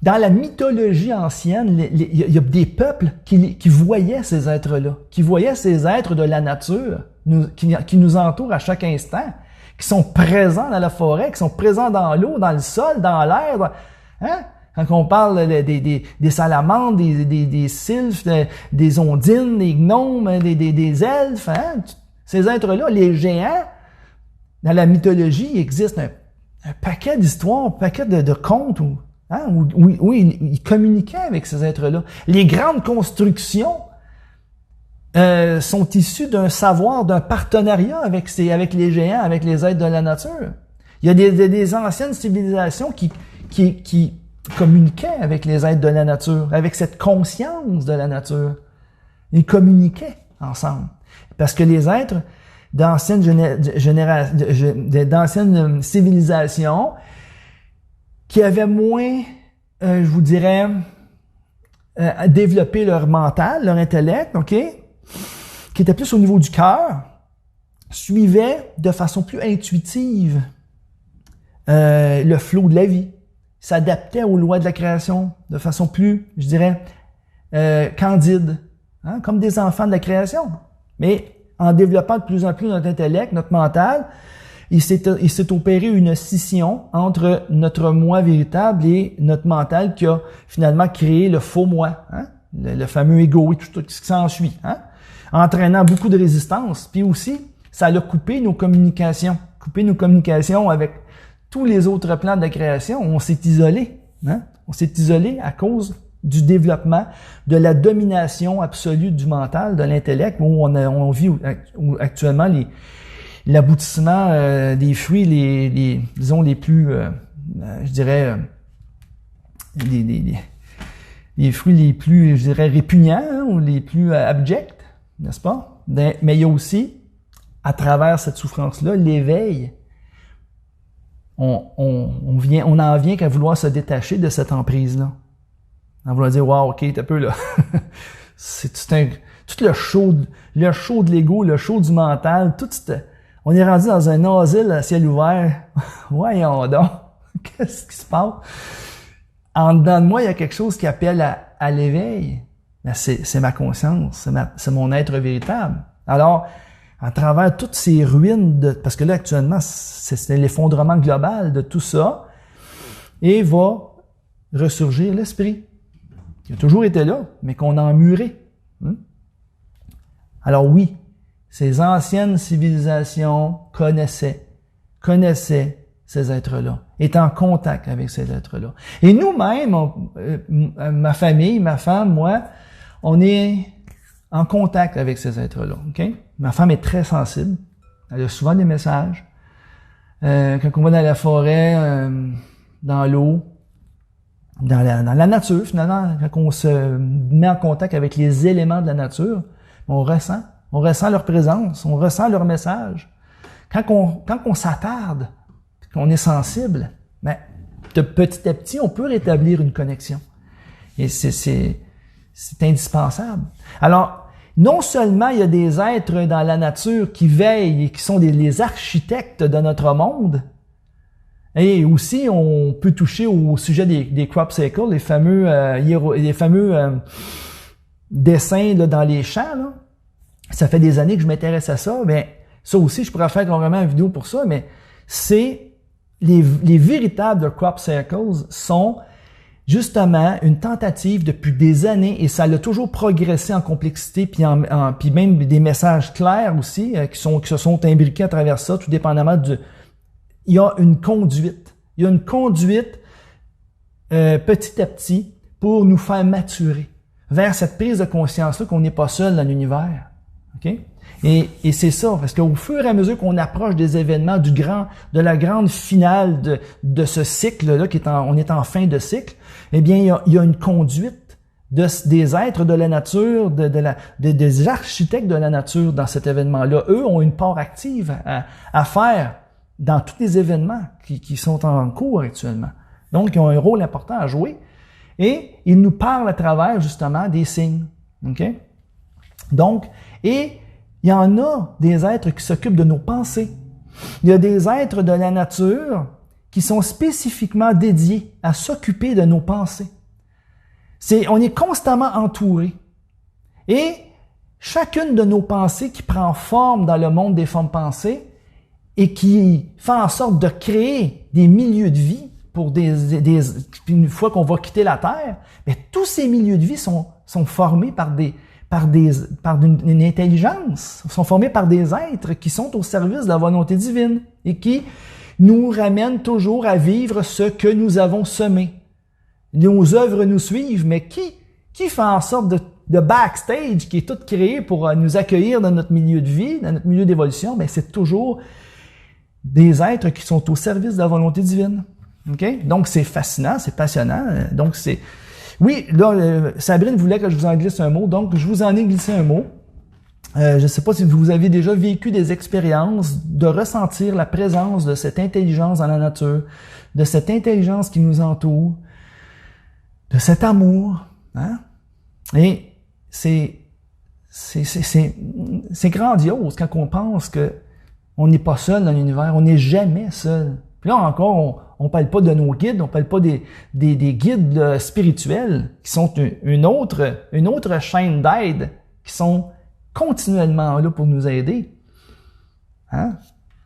dans la mythologie ancienne, il y a des peuples qui voyaient ces êtres-là, qui voyaient ces êtres de la nature qui nous entourent à chaque instant, qui sont présents dans la forêt, qui sont présents dans l'eau, dans le sol, dans l'air. Hein? Quand on parle des salamandres, des sylphes, des ondines, des gnomes, des elfes, hein? Ces êtres-là, les géants, dans la mythologie, il existe un paquet d'histoires, un paquet de contes où ils communiquaient avec ces êtres-là. Les grandes constructions sont issus d'un savoir, d'un partenariat avec les géants, avec les êtres de la nature. Il y a des anciennes civilisations qui communiquaient avec les êtres de la nature, avec cette conscience de la nature. Ils communiquaient ensemble. Parce que les êtres d'anciennes civilisations qui avaient moins, je vous dirais, développé leur mental, leur intellect, OK? Qui était plus au niveau du cœur, suivaient de façon plus intuitive le flot de la vie, s'adaptaient aux lois de la création de façon plus, je dirais, candide, hein? Comme des enfants de la création. Mais en développant de plus en plus notre intellect, notre mental, il s'est opéré une scission entre notre moi véritable et notre mental qui a finalement créé le faux moi, hein? Le fameux ego et tout ce qui s'ensuit, hein? Entraînant beaucoup de résistance. Puis aussi, ça a coupé nos communications avec tous les autres plans de création. On s'est isolé, hein? On s'est isolé à cause du développement, de la domination absolue du mental, de l'intellect, où on vit actuellement l'aboutissement des fruits disons les plus je dirais les fruits les plus, je dirais, répugnants, hein, ou les plus abjects, n'est-ce pas? Mais il y a aussi, à travers cette souffrance-là, l'éveil. On en vient qu'à vouloir se détacher de cette emprise-là. À vouloir dire, wow, ok, t'as peu là. Tout le show de l'ego, le show du mental, on est rendu dans un asile à ciel ouvert. Voyons donc. Qu'est-ce qui se passe? En dedans de moi, il y a quelque chose qui appelle à l'éveil. C'est ma conscience, c'est mon être véritable. Alors, à travers toutes ces ruines, parce que là, actuellement, c'est l'effondrement global de tout ça, et va ressurgir l'esprit, qui a toujours été là, mais qu'on a emmuré. Alors oui, ces anciennes civilisations connaissaient ces êtres-là, étaient en contact avec ces êtres-là. Et nous-mêmes, ma famille, ma femme, moi, on est en contact avec ces êtres-là. Okay? Ma femme est très sensible. Elle a souvent des messages. Quand on va dans la forêt, dans l'eau, dans la nature, finalement, quand on se met en contact avec les éléments de la nature, on ressent leur présence, on ressent leur message. Quand on s'attarde, qu'on est sensible, ben, petit à petit, on peut rétablir une connexion. Et c'est indispensable. Alors, non seulement il y a des êtres dans la nature qui veillent et qui sont les architectes de notre monde, et aussi on peut toucher au sujet des crop cycles, les fameux dessins là, dans les champs. Là. Ça fait des années que je m'intéresse à ça, mais ça aussi, je pourrais faire carrément une vidéo pour ça, mais c'est les véritables crop cycles sont justement une tentative depuis des années, et ça a toujours progressé en complexité, puis même des messages clairs aussi qui se sont imbriqués à travers ça, tout dépendamment il y a une conduite. Il y a une conduite petit à petit pour nous faire maturer vers cette prise de conscience-là qu'on n'est pas seul dans l'univers. Okay? Et c'est ça, parce qu'au fur et à mesure qu'on approche des événements de la grande finale de ce cycle-là, on est en fin de cycle, eh bien, il y a une conduite des êtres de la nature, des architectes de la nature dans cet événement-là. Eux ont une part active à faire dans tous les événements qui sont en cours actuellement. Donc, ils ont un rôle important à jouer. Et ils nous parlent à travers, justement, des signes. Okay? Donc, et il y en a des êtres qui s'occupent de nos pensées. Il y a des êtres de la nature qui sont spécifiquement dédiés à s'occuper de nos pensées. On est constamment entouré. Et chacune de nos pensées qui prend forme dans le monde des formes pensées et qui fait en sorte de créer des milieux de vie pour une fois qu'on va quitter la Terre, mais tous ces milieux de vie sont formés par une intelligence, sont formés par des êtres qui sont au service de la volonté divine et qui nous ramènent toujours à vivre ce que nous avons semé. Nos œuvres nous suivent, mais qui fait en sorte de backstage, qui est tout créé pour nous accueillir dans notre milieu de vie, dans notre milieu d'évolution, ben c'est toujours des êtres qui sont au service de la volonté divine. Okay? Donc c'est fascinant, c'est passionnant. Donc oui, là, Sabrine voulait que je vous en glisse un mot, donc je vous en ai glissé un mot. Je ne sais pas si vous avez déjà vécu des expériences de ressentir la présence de cette intelligence dans la nature, de cette intelligence qui nous entoure, de cet amour. Hein? Et c'est grandiose quand on pense que on n'est pas seul dans l'univers, on n'est jamais seul. Puis là encore, on parle pas de nos guides, on parle pas des guides spirituels qui sont une autre chaîne d'aide qui sont continuellement là pour nous aider. Hein?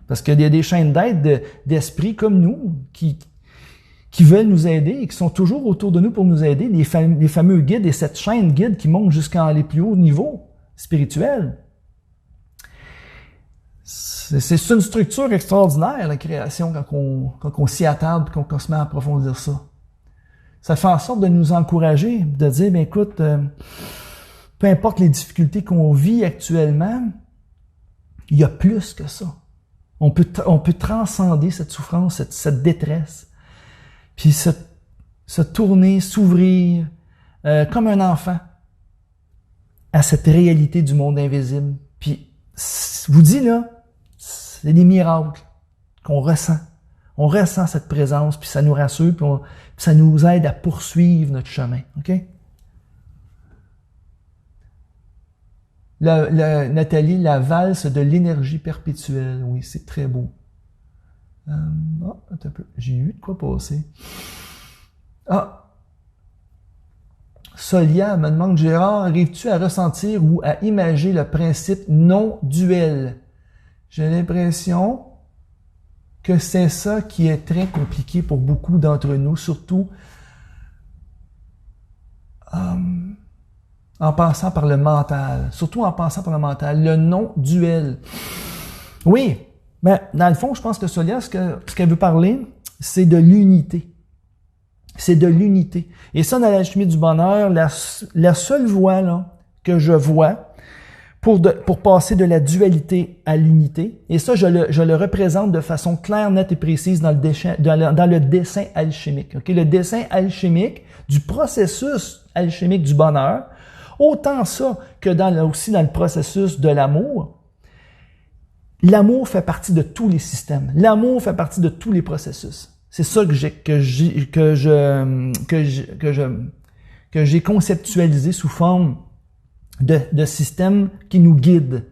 Parce qu'il y a des chaînes d'aide d'esprits comme nous qui veulent nous aider et qui sont toujours autour de nous pour nous aider, les fameux guides et cette chaîne guide qui monte jusqu'à les plus hauts niveaux spirituels. C'est une structure extraordinaire, la création, quand on s'y attarde et qu'on se met à approfondir ça. Ça fait en sorte de nous encourager, de dire, ben écoute, peu importe les difficultés qu'on vit actuellement, il y a plus que ça. On peut transcender cette souffrance, cette détresse, puis se tourner, s'ouvrir comme un enfant à cette réalité du monde invisible. Puis, je vous dis là, c'est des miracles qu'on ressent. On ressent cette présence, puis ça nous rassure, puis ça nous aide à poursuivre notre chemin. OK? Nathalie, la valse de l'énergie perpétuelle. Oui, c'est très beau. Attends un peu. J'ai eu de quoi passer. Solia me demande, Gérard, arrives-tu à ressentir ou à imager le principe non-duel? J'ai l'impression que c'est ça qui est très compliqué pour beaucoup d'entre nous, surtout en passant par le mental. Surtout en passant par le mental. Le non-duel. Oui, mais dans le fond, je pense que Solia, ce qu'elle veut parler, c'est de l'unité. C'est de l'unité. Et ça, dans l'alchimie du bonheur, la seule voie là, que je vois pour passer de la dualité à l'unité, et ça, je le représente de façon claire, nette et précise dans le dessin alchimique. Okay? Le dessin alchimique du processus alchimique du bonheur, autant ça que aussi dans le processus de l'amour. L'amour fait partie de tous les systèmes. L'amour fait partie de tous les processus. C'est ça que j'ai conceptualisé sous forme de système qui nous guide.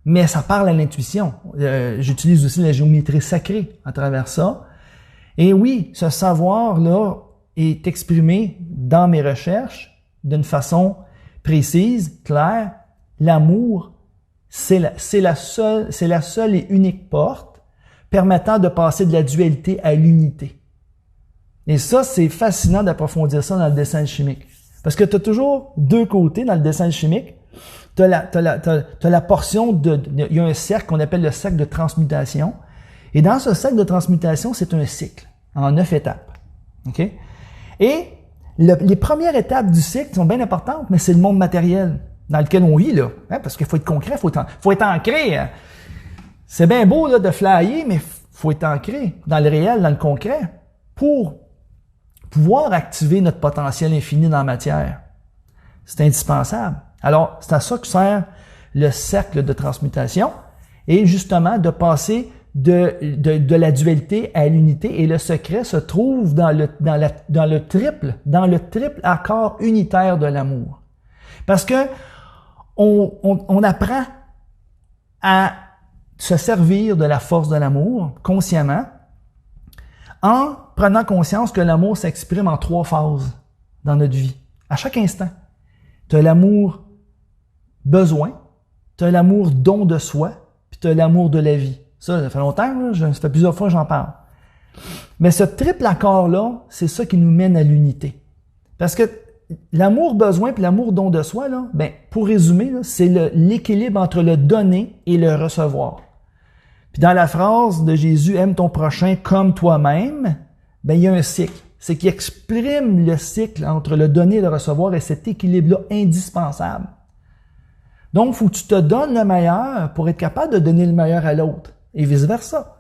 Mais ça parle à l'intuition. J'utilise aussi la géométrie sacrée à travers ça. Et oui, ce savoir-là est exprimé dans mes recherches d'une façon précise, claire. L'amour, c'est la seule et unique porte permettant de passer de la dualité à l'unité. Et ça, c'est fascinant d'approfondir ça dans le dessin alchimique. Parce que tu as toujours deux côtés dans le dessin alchimique. Tu as la portion il y a un cercle qu'on appelle le cercle de transmutation. Et dans ce cercle de transmutation, c'est un cycle en 9 étapes. OK? Et les premières étapes du cycle sont bien importantes, mais c'est le monde matériel dans lequel on vit, là. Hein? Parce qu'il faut être concret, faut être ancré. Hein? C'est bien beau là, de flyer, mais faut être ancré dans le réel, dans le concret, pour pouvoir activer notre potentiel infini dans la matière. C'est indispensable. Alors, c'est à ça que sert le cercle de transmutation, et justement de passer de la dualité à l'unité. Et le secret se trouve dans le triple accord unitaire de l'amour. Parce que on apprend à se servir de la force de l'amour consciemment en prenant conscience que l'amour s'exprime en 3 phases dans notre vie, à chaque instant. Tu as l'amour besoin, tu as l'amour don de soi, puis tu as l'amour de la vie. Ça fait longtemps, là, ça fait plusieurs fois que j'en parle. Mais ce triple accord-là, c'est ça qui nous mène à l'unité. Parce que l'amour besoin puis l'amour don de soi, là, ben, pour résumer, là, c'est l'équilibre entre le donner et le recevoir. Puis dans la phrase de Jésus, aime ton prochain comme toi-même, ben, il y a un cycle. C'est qui exprime le cycle entre le donner et le recevoir, et cet équilibre-là indispensable. Donc, il faut que tu te donnes le meilleur pour être capable de donner le meilleur à l'autre, et vice-versa.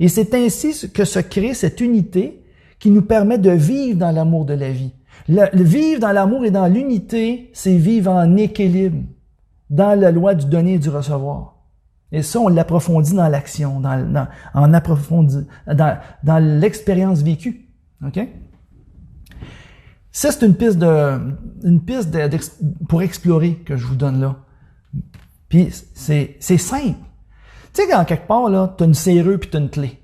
Et c'est ainsi que se crée cette unité qui nous permet de vivre dans l'amour de la vie. Le vivre dans l'amour et dans l'unité, c'est vivre en équilibre, dans la loi du donner et du recevoir. Et ça, on l'approfondit dans l'action, dans l'expérience vécue. OK? Ça, c'est une piste pour explorer que je vous donne là. Puis, c'est simple. Tu sais, quand quelque part, là, tu as une serrure puis tu as une clé.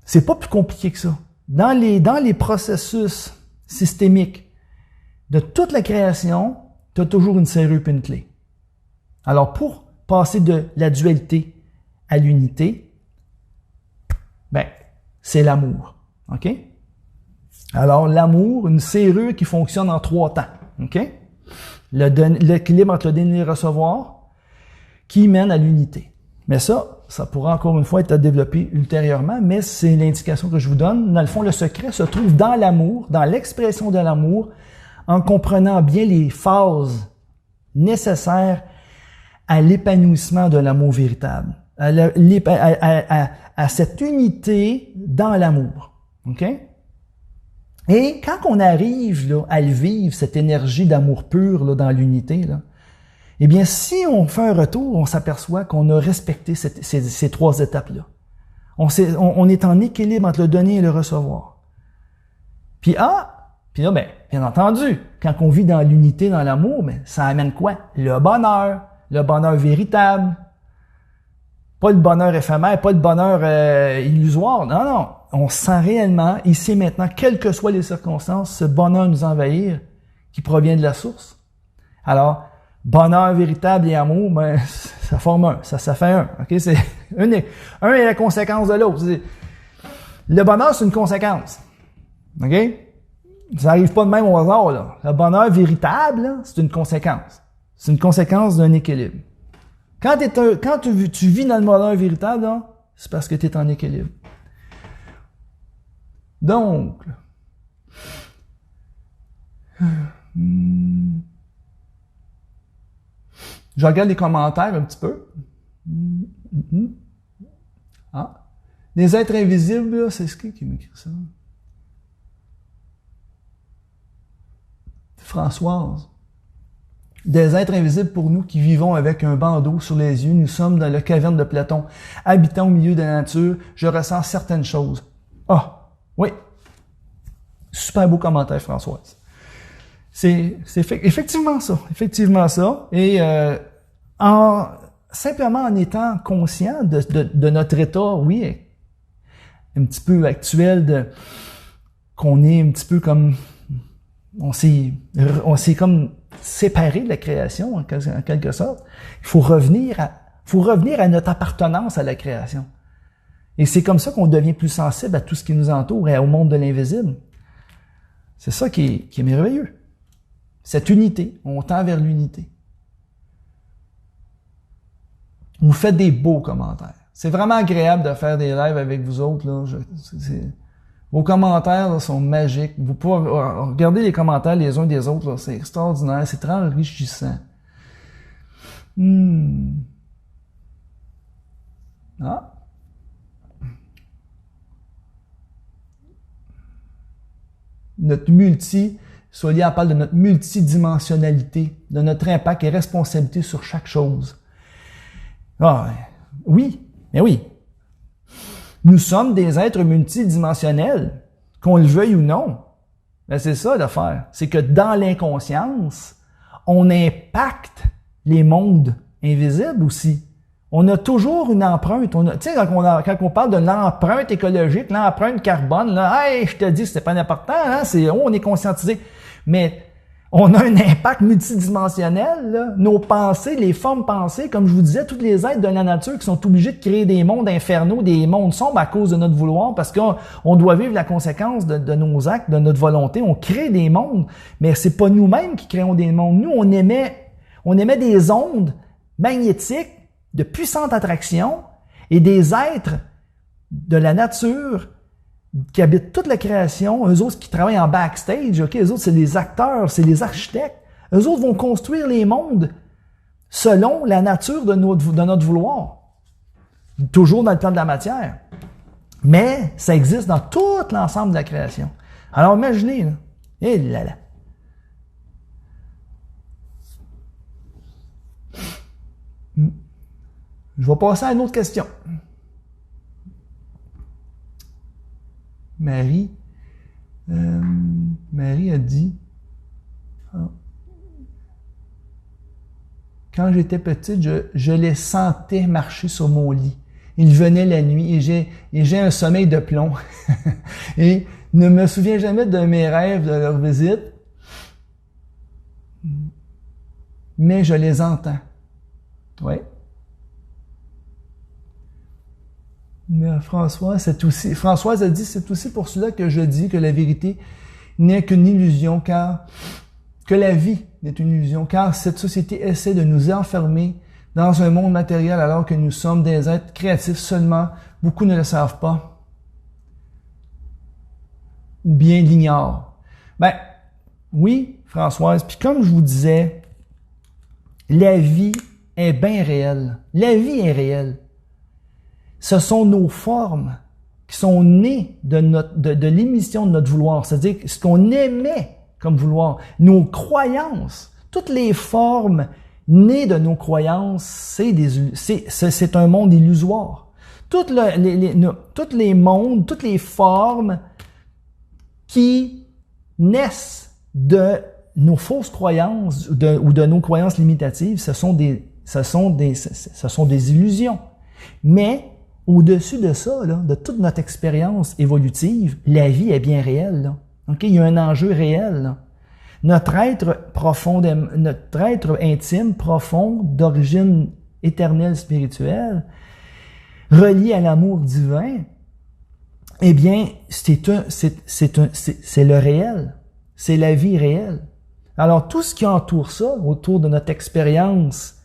C'est pas plus compliqué que ça. Dans les processus systémiques de toute la création, tu as toujours une serrure puis une clé. Alors, pour passer de la dualité à l'unité, Ben, c'est l'amour. OK? Alors, l'amour, une serrure qui fonctionne en 3 temps. OK? L'équilibre entre le donner et le recevoir qui mène à l'unité. Mais ça pourra encore une fois être développé ultérieurement, mais c'est l'indication que je vous donne. Dans le fond, le secret se trouve dans l'amour, dans l'expression de l'amour, en comprenant bien les phases nécessaires à l'épanouissement de l'amour véritable, à cette unité dans l'amour. OK? Et quand on arrive là, à le vivre, cette énergie d'amour pur là, dans l'unité, là, eh bien, si on fait un retour, on s'aperçoit qu'on a respecté ces 3 étapes-là. On est en équilibre entre le donner et le recevoir. Puis là, ben, bien entendu, quand on vit dans l'unité, dans l'amour, ben, ça amène quoi? Le bonheur véritable. Pas le bonheur éphémère, pas le bonheur illusoire. Non, non. On sent réellement, ici et maintenant, quelles que soient les circonstances, ce bonheur nous envahir qui provient de la source. Alors, bonheur véritable et amour, ben, ça forme un, ça fait un. OK? C'est un est la conséquence de l'autre. Le bonheur, c'est une conséquence. OK? Ça n'arrive pas de même au hasard, là. Le bonheur véritable, là, c'est une conséquence. C'est une conséquence d'un équilibre. Quand tu vis dans le bonheur véritable, là, c'est parce que tu es en équilibre. Donc, je regarde les commentaires un petit peu. Ah. Les êtres invisibles, là, c'est ce qui m'écrit ça? Françoise. Des êtres invisibles pour nous qui vivons avec un bandeau sur les yeux. Nous sommes dans la caverne de Platon. Habitant au milieu de la nature, je ressens certaines choses. Ah, oui. Super beau commentaire, Françoise. C'est effectivement ça. Et simplement en étant conscient de notre état, oui, un petit peu actuel, qu'on est un petit peu comme... On s'est comme séparé de la création, en quelque sorte. Il faut revenir à notre appartenance à la création. Et c'est comme ça qu'on devient plus sensible à tout ce qui nous entoure et au monde de l'invisible. C'est ça qui est merveilleux. Cette unité, on tend vers l'unité. Vous faites des beaux commentaires. C'est vraiment agréable de faire des lives avec vous autres. Là. Vos commentaires là, sont magiques. Vous pouvez regarder les commentaires les uns des autres. C'est extraordinaire. C'est très enrichissant. Ah. Solia parle de notre multidimensionnalité, de notre impact et responsabilité sur chaque chose. Ah, oui, mais oui. Nous sommes des êtres multidimensionnels, qu'on le veuille ou non. Mais c'est ça l'affaire. C'est que dans l'inconscience, on impacte les mondes invisibles aussi. On a toujours une empreinte. Tu sais, quand on parle de l'empreinte écologique, l'empreinte carbone, là, hey, je te dis, c'est pas important, hein, on est conscientisé. Mais on a un impact multidimensionnel, là. Nos pensées, les formes pensées, comme je vous disais, tous les êtres de la nature qui sont obligés de créer des mondes infernaux, des mondes sombres à cause de notre vouloir, parce qu'on doit vivre la conséquence de nos actes, de notre volonté. On crée des mondes, mais c'est pas nous-mêmes qui créons des mondes. Nous, on émet des ondes magnétiques de puissante attraction et des êtres de la nature qui habitent toute la création, eux autres qui travaillent en backstage, ok, eux autres c'est les acteurs, c'est les architectes, eux autres vont construire les mondes selon la nature de notre vouloir, toujours dans le plan de la matière. Mais ça existe dans tout l'ensemble de la création. Alors imaginez, là, et là là. Je vais passer à une autre question. Marie a dit, quand j'étais petite, je les sentais marcher sur mon lit. Ils venaient la nuit et j'ai un sommeil de plomb. Et ne me souviens jamais de mes rêves, de leur visite, mais je les entends. Oui. Mais Françoise a dit, c'est aussi pour cela que je dis que la vérité n'est qu'une illusion, que la vie n'est une illusion, car cette société essaie de nous enfermer dans un monde matériel alors que nous sommes des êtres créatifs seulement. Beaucoup ne le savent pas. Ou bien l'ignorent. Ben, oui, Françoise, puis comme je vous disais, la vie est bien réelle. La vie est réelle. Ce sont nos formes qui sont nées de l'émission de notre vouloir, c'est-à-dire ce qu'on aimait comme vouloir, nos croyances, toutes les formes nées de nos croyances, c'est un monde illusoire. Tous les mondes, toutes les formes qui naissent de nos fausses croyances ou de nos croyances limitatives, ce sont des illusions. Mais au-dessus de ça, là, de toute notre expérience évolutive, la vie est bien réelle. Là. Okay? Il y a un enjeu réel. Là. Notre être intime, profond, d'origine éternelle spirituelle, relié à l'amour divin, eh bien, c'est le réel. C'est la vie réelle. Alors, tout ce qui entoure ça, autour de notre expérience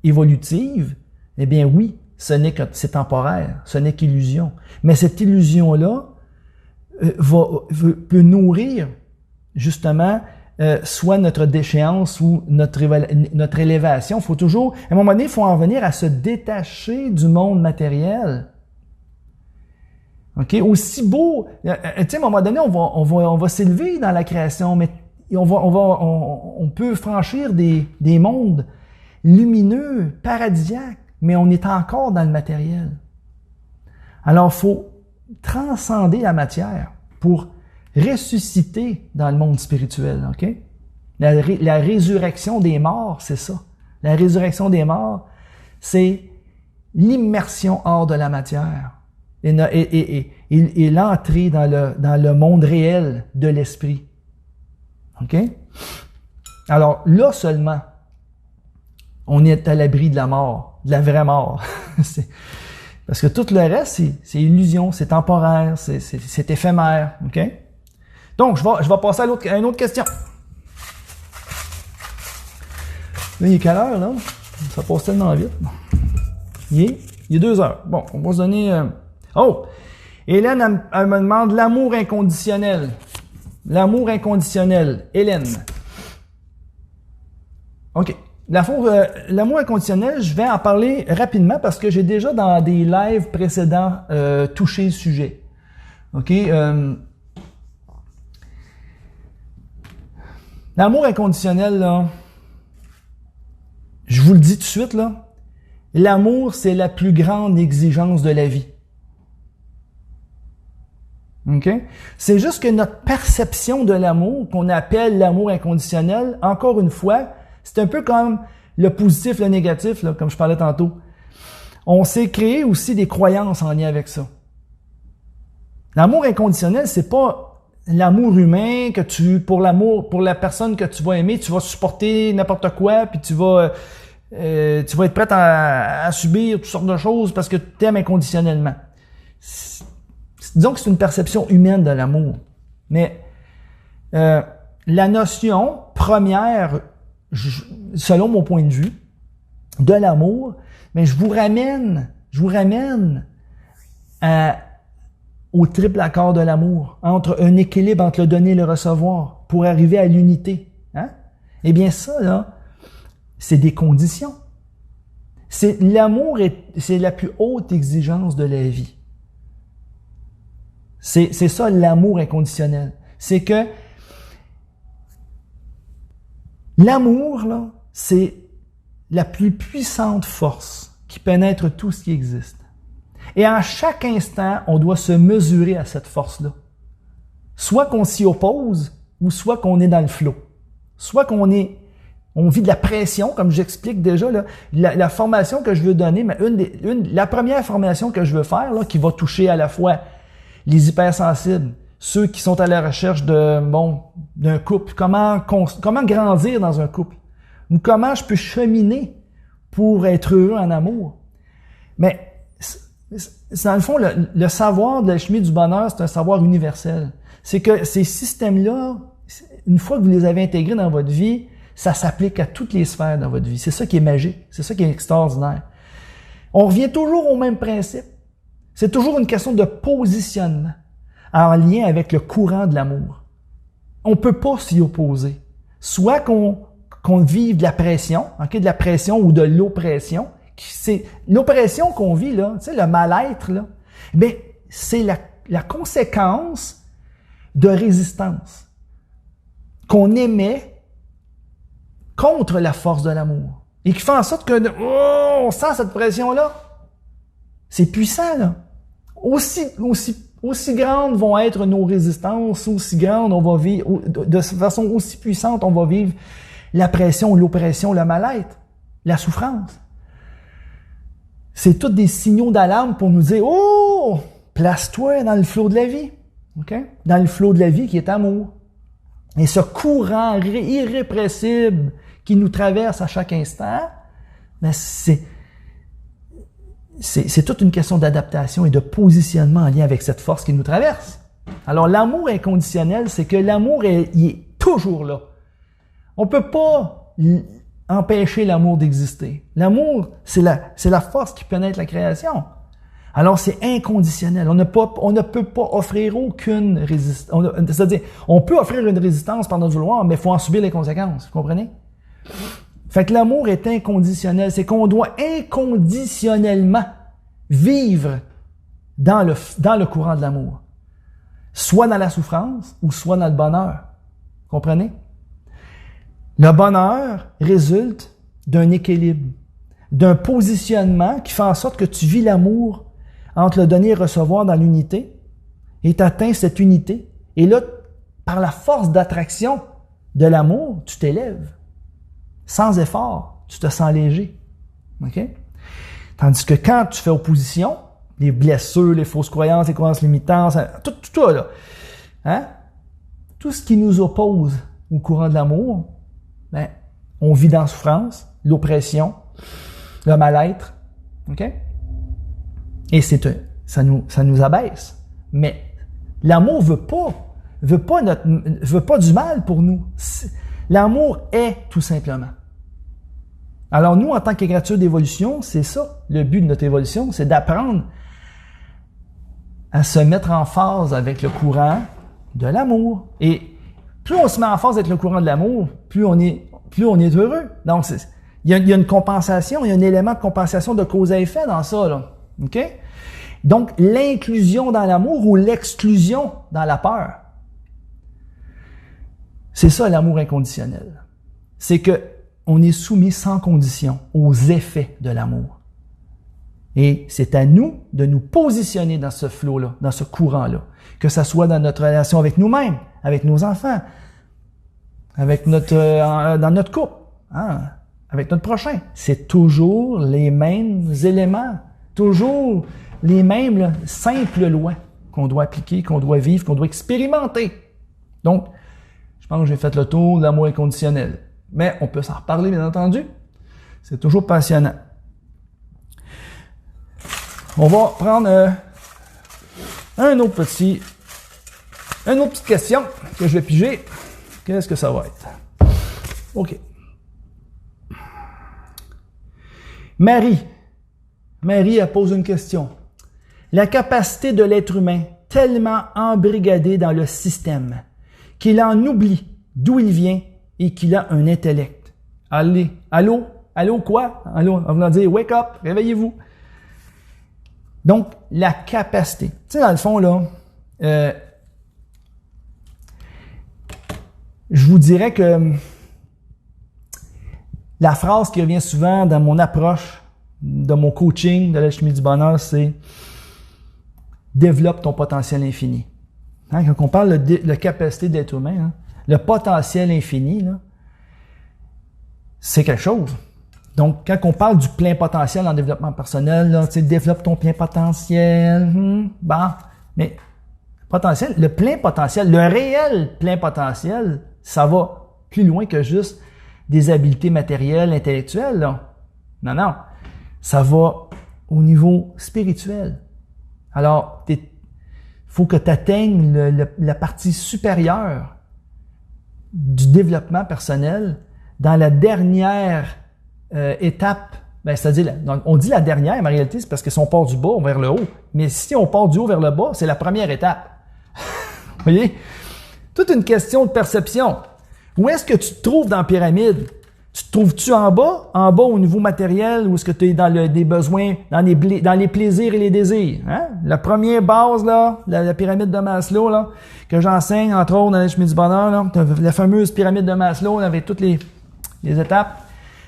évolutive, eh bien oui, c'est temporaire, ce n'est qu'illusion. Mais cette illusion-là peut nourrir justement soit notre déchéance ou notre élévation. Il faut toujours, à un moment donné, il faut en venir à se détacher du monde matériel. OK? Aussi beau, tu sais, à un moment donné, on va s'élever dans la création, mais on peut franchir des mondes lumineux, paradisiaques, mais on est encore dans le matériel. Alors, il faut transcender la matière pour ressusciter dans le monde spirituel, OK? La résurrection des morts, c'est ça. La résurrection des morts, c'est l'immersion hors de la matière et l'entrée dans le monde réel de l'esprit. OK? Alors, là seulement, on est à l'abri de la mort, de la vraie mort. Parce que tout le reste, c'est illusion, c'est temporaire, c'est éphémère. OK? Donc, je vais passer à une autre question. Là, il est quelle heure, là? Ça passe tellement vite. Il est 2 heures. Bon, on va se donner... Oh! Hélène, elle me demande l'amour inconditionnel. L'amour inconditionnel. Hélène. OK. L'amour inconditionnel, je vais en parler rapidement parce que j'ai déjà dans des lives précédents touché le sujet. OK? L'amour inconditionnel, là, je vous le dis tout de suite, là, l'amour, c'est la plus grande exigence de la vie. OK? C'est juste que notre perception de l'amour, qu'on appelle l'amour inconditionnel, encore une fois, c'est un peu comme le positif, le négatif, là, comme je parlais tantôt. On s'est créé aussi des croyances en lien avec ça. L'amour inconditionnel, c'est pas l'amour humain que pour la personne que tu vas aimer, tu vas supporter n'importe quoi, puis tu vas être prête à subir toutes sortes de choses parce que tu aimes inconditionnellement. Disons que c'est une perception humaine de l'amour. Mais la notion première, selon mon point de vue, de l'amour, mais je vous ramène au triple accord de l'amour, entre un équilibre entre le donner et le recevoir, pour arriver à l'unité. Hein? Eh bien ça, là, c'est des conditions. L'amour, c'est la plus haute exigence de la vie. C'est ça l'amour inconditionnel. C'est que l'amour, là, c'est la plus puissante force qui pénètre tout ce qui existe. Et en chaque instant, on doit se mesurer à cette force-là. Soit qu'on s'y oppose, ou soit qu'on est dans le flot. Soit qu'on vit de la pression, comme j'explique déjà, là, la formation que je veux donner, mais la première formation que je veux faire, là, qui va toucher à la fois les hypersensibles, ceux qui sont à la recherche d'un couple, comment grandir dans un couple, ou comment je peux cheminer pour être heureux en amour. Mais dans le fond, le savoir de l'alchimie du bonheur, c'est un savoir universel. C'est que ces systèmes-là, une fois que vous les avez intégrés dans votre vie, ça s'applique à toutes les sphères dans votre vie. C'est ça qui est magique. C'est ça qui est extraordinaire. On revient toujours au même principe. C'est toujours une question de positionnement en lien avec le courant de l'amour. On peut pas s'y opposer. Soit qu'on vive de la pression, okay, de la pression ou de l'oppression. C'est l'oppression qu'on vit, là, tu sais, le mal-être, là, bien, c'est la conséquence de résistance qu'on émet contre la force de l'amour. Et qui fait en sorte que, on sent cette pression-là. C'est puissant, là. Aussi grandes vont être nos résistances, aussi grandes on va vivre, de façon aussi puissante, on va vivre la pression, l'oppression, le mal-être, la souffrance. C'est tous des signaux d'alarme pour nous dire, oh, place-toi dans le flot de la vie. Okay? Dans le flot de la vie qui est amour. Et ce courant irrépressible qui nous traverse à chaque instant, ben c'est toute une question d'adaptation et de positionnement en lien avec cette force qui nous traverse. Alors, l'amour inconditionnel, c'est que l'amour, il est toujours là. On peut pas empêcher l'amour d'exister. L'amour, c'est la force qui pénètre la création. Alors, c'est inconditionnel. On ne peut pas offrir aucune résistance. C'est-à-dire, on peut offrir une résistance par notre vouloir, mais il faut en subir les conséquences. Vous comprenez? Fait que l'amour est inconditionnel. C'est qu'on doit inconditionnellement vivre dans le courant de l'amour. Soit dans la souffrance ou soit dans le bonheur. Vous comprenez? Le bonheur résulte d'un équilibre, d'un positionnement qui fait en sorte que tu vis l'amour entre le donner et recevoir dans l'unité, et tu atteins cette unité. Et là, par la force d'attraction de l'amour, tu t'élèves. Sans effort, tu te sens léger. Okay? Tandis que quand tu fais opposition, les blessures, les fausses croyances, les croyances limitantes, tout ça, là, hein? Tout ce qui nous oppose au courant de l'amour, ben, on vit dans la souffrance, l'oppression, le mal-être. Okay? Et ça nous abaisse. Mais l'amour veut pas du mal pour nous. L'amour est tout simplement. Alors nous, en tant que créature d'évolution, c'est ça. Le but de notre évolution, c'est d'apprendre à se mettre en phase avec le courant de l'amour. Et plus on se met en phase avec le courant de l'amour, plus on est heureux. Donc, il y a une compensation, il y a un élément de compensation de cause à effet dans ça, là. OK? Donc, l'inclusion dans l'amour ou l'exclusion dans la peur. C'est ça l'amour inconditionnel. C'est que on est soumis sans condition aux effets de l'amour. Et c'est à nous de nous positionner dans ce flot-là, dans ce courant-là. Que ça soit dans notre relation avec nous-mêmes, avec nos enfants, avec dans notre couple, hein, avec notre prochain. C'est toujours les mêmes éléments, toujours les mêmes là, simples lois qu'on doit appliquer, qu'on doit vivre, qu'on doit expérimenter. Donc, je pense que j'ai fait le tour de l'amour inconditionnel. Mais on peut s'en reparler, bien entendu. C'est toujours passionnant. On va prendre une autre petite question que je vais piger. Qu'est-ce que ça va être? OK. Marie, elle pose une question. La capacité de l'être humain tellement embrigadée dans le système qu'il en oublie d'où il vient et qu'il a un intellect. Allez, allô quoi? Allô, on va dire wake up, réveillez-vous. Donc, la capacité. Tu sais, dans le fond, là, je vous dirais que la phrase qui revient souvent dans mon approche, de mon coaching de l'alchimie du bonheur, c'est « développe ton potentiel infini ». Hein, quand on parle de la capacité d'être humain, hein, le potentiel infini, là, c'est quelque chose. Donc, quand on parle du plein potentiel en développement personnel, là, tu sais, développe ton plein potentiel, mais le plein potentiel, le réel plein potentiel, ça va plus loin que juste des habiletés matérielles, intellectuelles, là. Non. Ça va au niveau spirituel. Alors, il faut que tu atteignes la partie supérieure du développement personnel dans la dernière étape. Ben, c'est-à-dire, on dit la dernière, mais en réalité, c'est parce que si on part du bas vers le haut. Mais si on part du haut vers le bas, c'est la première étape. Vous voyez? Toute une question de perception. Où est-ce que tu te trouves dans la pyramide? Tu te trouves-tu en bas? En bas au niveau matériel, ou est-ce que tu es dans des besoins, dans les plaisirs et les désirs? Hein? La première base, là, la pyramide de Maslow, là, que j'enseigne, entre autres, dans les chemins du bonheur, là, la fameuse pyramide de Maslow, là, avec toutes les étapes.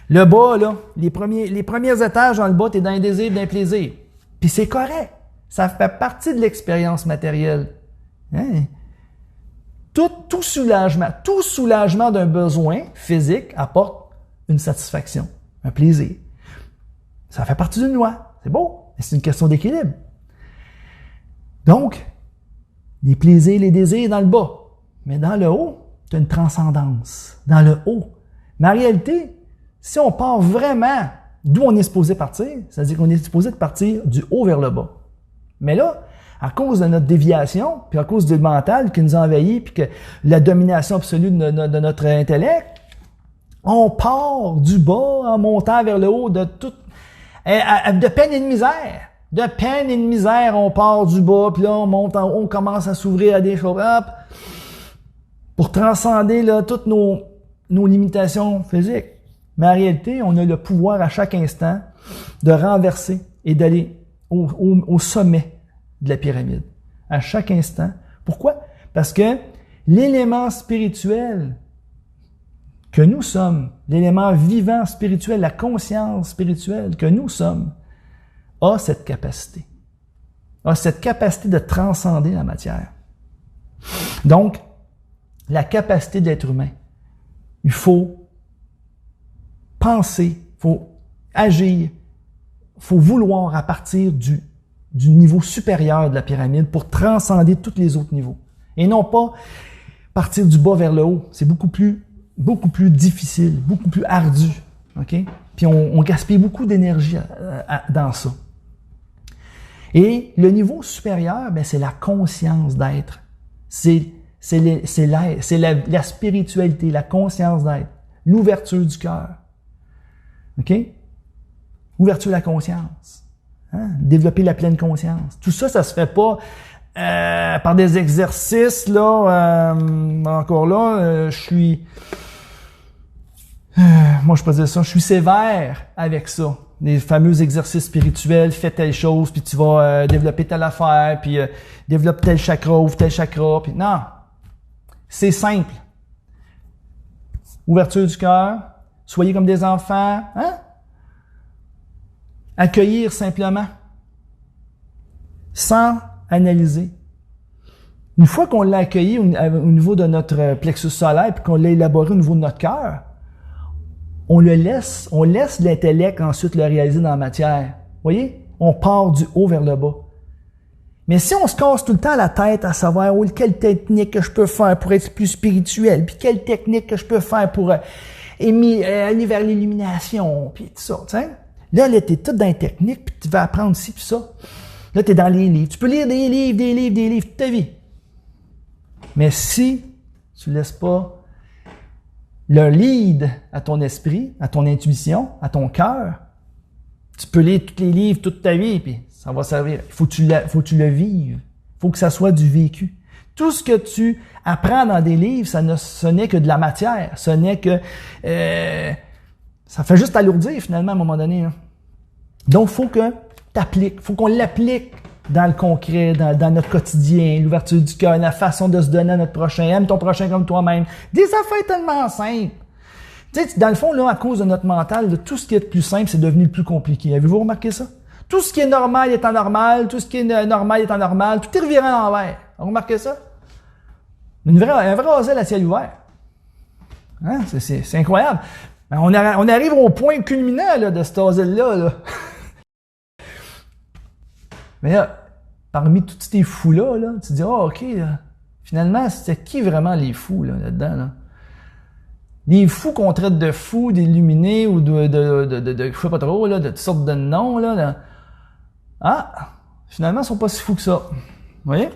Le bas, là, les premiers étages dans le bas, tu es dans les désirs, dans les plaisirs. Puis c'est correct. Ça fait partie de l'expérience matérielle. Hein? Tout soulagement d'un besoin physique apporte une satisfaction, un plaisir. Ça fait partie d'une loi. C'est beau, mais c'est une question d'équilibre. Donc, les plaisirs, les désirs dans le bas. Mais dans le haut, tu as une transcendance. Dans le haut. Mais en réalité, si on part vraiment d'où on est supposé partir, c'est-à-dire qu'on est supposé de partir du haut vers le bas. Mais là, à cause de notre déviation, puis à cause du mental qui nous a envahis, puis que la domination absolue de notre intellect, on part du bas en montant vers le haut de peine et de misère. De peine et de misère, on part du bas, puis là, on monte en haut, on commence à s'ouvrir à des choses, hop, pour transcender là, toutes nos limitations physiques. Mais en réalité, on a le pouvoir à chaque instant de renverser et d'aller au sommet de la pyramide. À chaque instant. Pourquoi? Parce que l'élément spirituel que nous sommes, l'élément vivant spirituel, la conscience spirituelle que nous sommes, a cette capacité. A cette capacité de transcender la matière. Donc, la capacité de l'être humain. Il faut penser, il faut agir, il faut vouloir à partir du niveau supérieur de la pyramide pour transcender tous les autres niveaux. Et non pas partir du bas vers le haut. C'est beaucoup plus difficile, beaucoup plus ardu. Okay? Puis on gaspille beaucoup d'énergie dans ça. Et le niveau supérieur, ben, c'est la conscience d'être. C'est la spiritualité, la conscience d'être. L'ouverture du cœur. OK? Ouverture de la conscience. Hein? Développer la pleine conscience. Tout ça, ça se fait pas par des exercices, là. Encore là, moi, je peux dire ça, je suis sévère avec ça. Les fameux exercices spirituels, fais telle chose, puis tu vas développer telle affaire, puis développe tel chakra, ouvre tel chakra, puis non. C'est simple. Ouverture du cœur, soyez comme des enfants, hein? Accueillir simplement, sans analyser. Une fois qu'on l'a accueilli au niveau de notre plexus solaire, puis qu'on l'a élaboré au niveau de notre cœur, on laisse l'intellect ensuite le réaliser dans la matière. Vous voyez? On part du haut vers le bas. Mais si on se casse tout le temps la tête à savoir quelle technique que je peux faire pour être plus spirituel, puis quelle technique que je peux faire pour aller vers l'illumination, puis tout ça, tu sais. Là, tu es tout dans les techniques, puis tu vas apprendre ci, puis ça. Là, tu es dans les livres. Tu peux lire des livres toute ta vie. Mais si tu ne laisses pas le lead à ton esprit, à ton intuition, à ton cœur, tu peux lire tous les livres toute ta vie, puis ça va servir. Il faut que tu le vives. Il faut que ça soit du vécu. Tout ce que tu apprends dans des livres, ce n'est que de la matière. Ce n'est que... ça fait juste alourdir, finalement, à un moment donné. Hein. Donc, il faut que tu appliques. Il faut qu'on l'applique dans le concret, dans notre quotidien, l'ouverture du cœur, la façon de se donner à notre prochain. Aime ton prochain comme toi-même. Des affaires tellement simples. Tu sais, dans le fond, là, à cause de notre mental, tout ce qui est le plus simple, c'est devenu le plus compliqué. Avez-vous remarqué ça? Tout ce qui est normal est anormal. Tout ce qui est normal est anormal. Tout est reviré à l'envers. Vous remarqué ça? Un vrai asile à ciel ouvert. Hein? C'est incroyable. Ben, on arrive au point culminant là, de cet asile-là. Là. Mais là, parmi tous ces fous-là, là, tu te dis, OK, là, finalement, c'était qui vraiment les fous là-dedans? Là? Les fous qu'on traite de fous, d'illuminés ou de je sais pas trop, là, de toutes sortes de noms, là. Ah, finalement, ils sont pas si fous que ça. Vous voyez?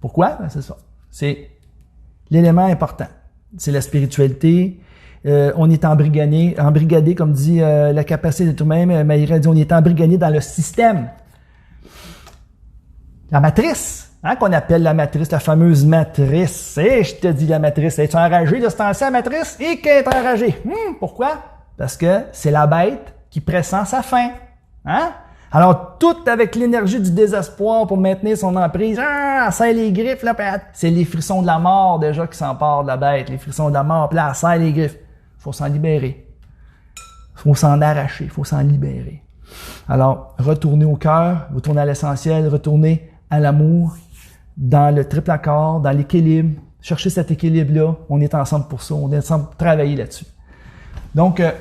Pourquoi? Ben, c'est ça. C'est l'élément important. C'est la spiritualité. On est embrigadé, comme dit la capacité d'être humain. Maïra dit, on est embrigadé dans le système. La matrice, hein, qu'on appelle la matrice, la fameuse matrice. Je te dis la matrice. Es-tu enragé de ce temps-ci, la matrice? Et qu'elle est enragée. Pourquoi? Parce que c'est la bête qui pressent sa faim. Hein? Alors, tout avec l'énergie du désespoir pour maintenir son emprise, elle serre les griffes, là, c'est les frissons de la mort déjà qui s'emparent de la bête, les frissons de la mort, puis là, elle serre les griffes. Il faut s'en libérer. Il faut s'en arracher, il faut s'en libérer. Alors, retournez au cœur, retournez à l'essentiel, retournez à l'amour, dans le triple accord, dans l'équilibre. Cherchez cet équilibre-là, on est ensemble pour ça, on est ensemble pour travailler là-dessus. Donc, là,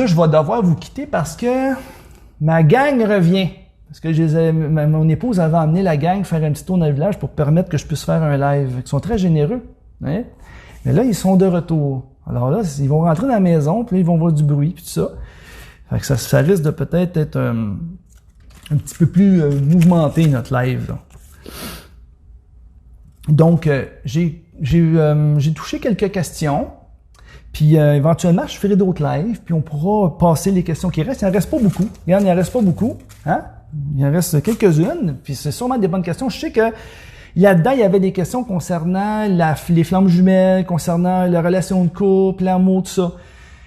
je vais devoir vous quitter parce que ma gang revient. Parce que mon épouse avait emmené la gang faire un petit tour dans le village pour permettre que je puisse faire un live. Ils sont très généreux. Hein? Mais là, ils sont de retour. Alors là, ils vont rentrer dans la maison, puis là, ils vont voir du bruit, puis tout ça. Fait que ça risque de peut-être être un petit peu plus mouvementé, notre live. Là. Donc, j'ai touché quelques questions. Puis éventuellement, je ferai d'autres lives, puis on pourra passer les questions qui restent. Il n'en reste pas beaucoup. Regarde, il n'en reste pas beaucoup. Hein? Il en reste quelques-unes, puis c'est sûrement des bonnes questions. Je sais que là-dedans, il y avait des questions concernant les flammes jumelles, concernant la relation de couple, l'amour, tout ça.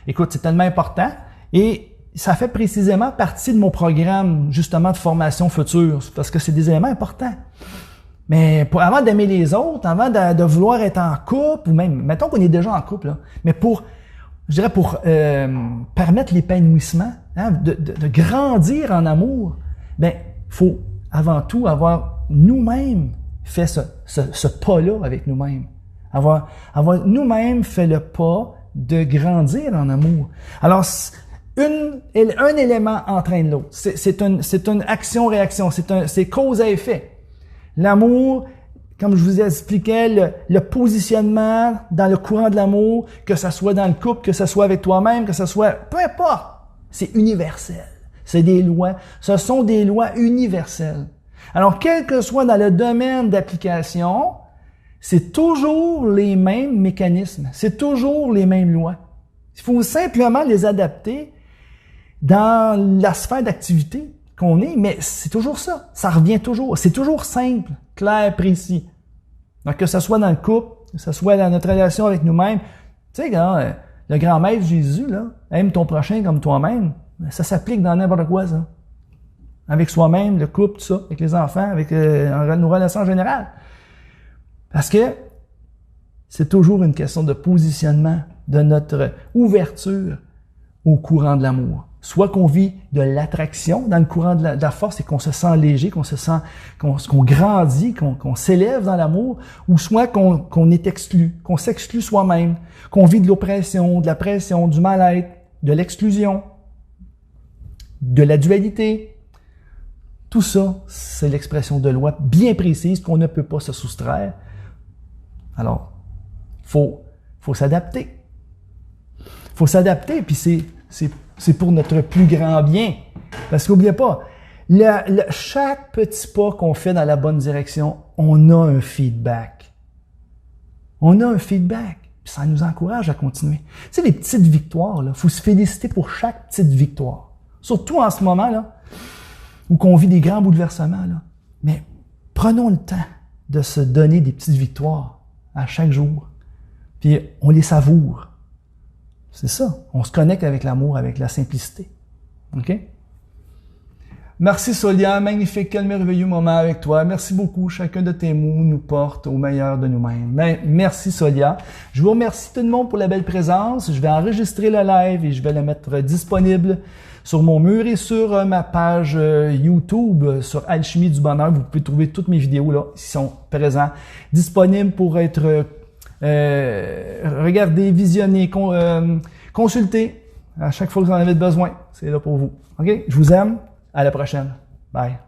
Écoute, c'est tellement important. Et ça fait précisément partie de mon programme, justement, de formation future, parce que c'est des éléments importants. Mais avant d'aimer les autres, avant de vouloir être en couple, ou même, mettons qu'on est déjà en couple, là, mais pour permettre l'épanouissement, hein, de grandir en amour, ben, faut avant tout avoir nous-mêmes fait ce pas-là avec nous-mêmes. Avoir nous-mêmes fait le pas de grandir en amour. Alors, un élément entraîne l'autre. C'est une action-réaction, c'est cause à effet. L'amour, comme je vous ai expliqué, le positionnement dans le courant de l'amour, que ça soit dans le couple, que ça soit avec toi-même, que ça soit... Peu importe, c'est universel. C'est des lois. Ce sont des lois universelles. Alors, quel que soit dans le domaine d'application, c'est toujours les mêmes mécanismes. C'est toujours les mêmes lois. Il faut simplement les adapter dans la sphère d'activité qu'on est, mais c'est toujours ça. Ça revient toujours. C'est toujours simple, clair, précis. Donc, que ce soit dans le couple, que ce soit dans notre relation avec nous-mêmes. Tu sais, le grand maître Jésus, là, aime ton prochain comme toi-même, ça s'applique dans n'importe quoi, ça. Avec soi-même, le couple, tout ça, avec les enfants, avec nos relations en général. Parce que c'est toujours une question de positionnement, de notre ouverture au courant de l'amour. Soit qu'on vit de l'attraction dans le courant de la force et qu'on se sent léger, qu'on grandit, qu'on s'élève dans l'amour, ou soit qu'on est exclu, qu'on s'exclut soi-même, qu'on vit de l'oppression, de la pression, du mal-être, de l'exclusion, de la dualité. Tout ça, c'est l'expression de lois bien précises qu'on ne peut pas se soustraire. Alors, faut s'adapter. Faut s'adapter, puis c'est pour notre plus grand bien. Parce qu'oubliez pas, chaque petit pas qu'on fait dans la bonne direction, on a un feedback. On a un feedback. Puis ça nous encourage à continuer. Tu sais, les petites victoires, il faut se féliciter pour chaque petite victoire. Surtout en ce moment, là, où qu'on vit des grands bouleversements. Là. Mais prenons le temps de se donner des petites victoires à chaque jour. Puis on les savoure. C'est ça. On se connecte avec l'amour, avec la simplicité. OK? Merci Solia, magnifique, quel merveilleux moment avec toi. Merci beaucoup. Chacun de tes mots nous porte au meilleur de nous-mêmes. Merci Solia. Je vous remercie tout le monde pour la belle présence. Je vais enregistrer le live et je vais le mettre disponible sur mon mur et sur ma page YouTube, sur Alchimie du Bonheur. Vous pouvez trouver toutes mes vidéos là, qui sont présentes, disponibles pour être regardées, visionnées, consultées à chaque fois que vous en avez besoin. C'est là pour vous. OK? Je vous aime. À la prochaine. Bye.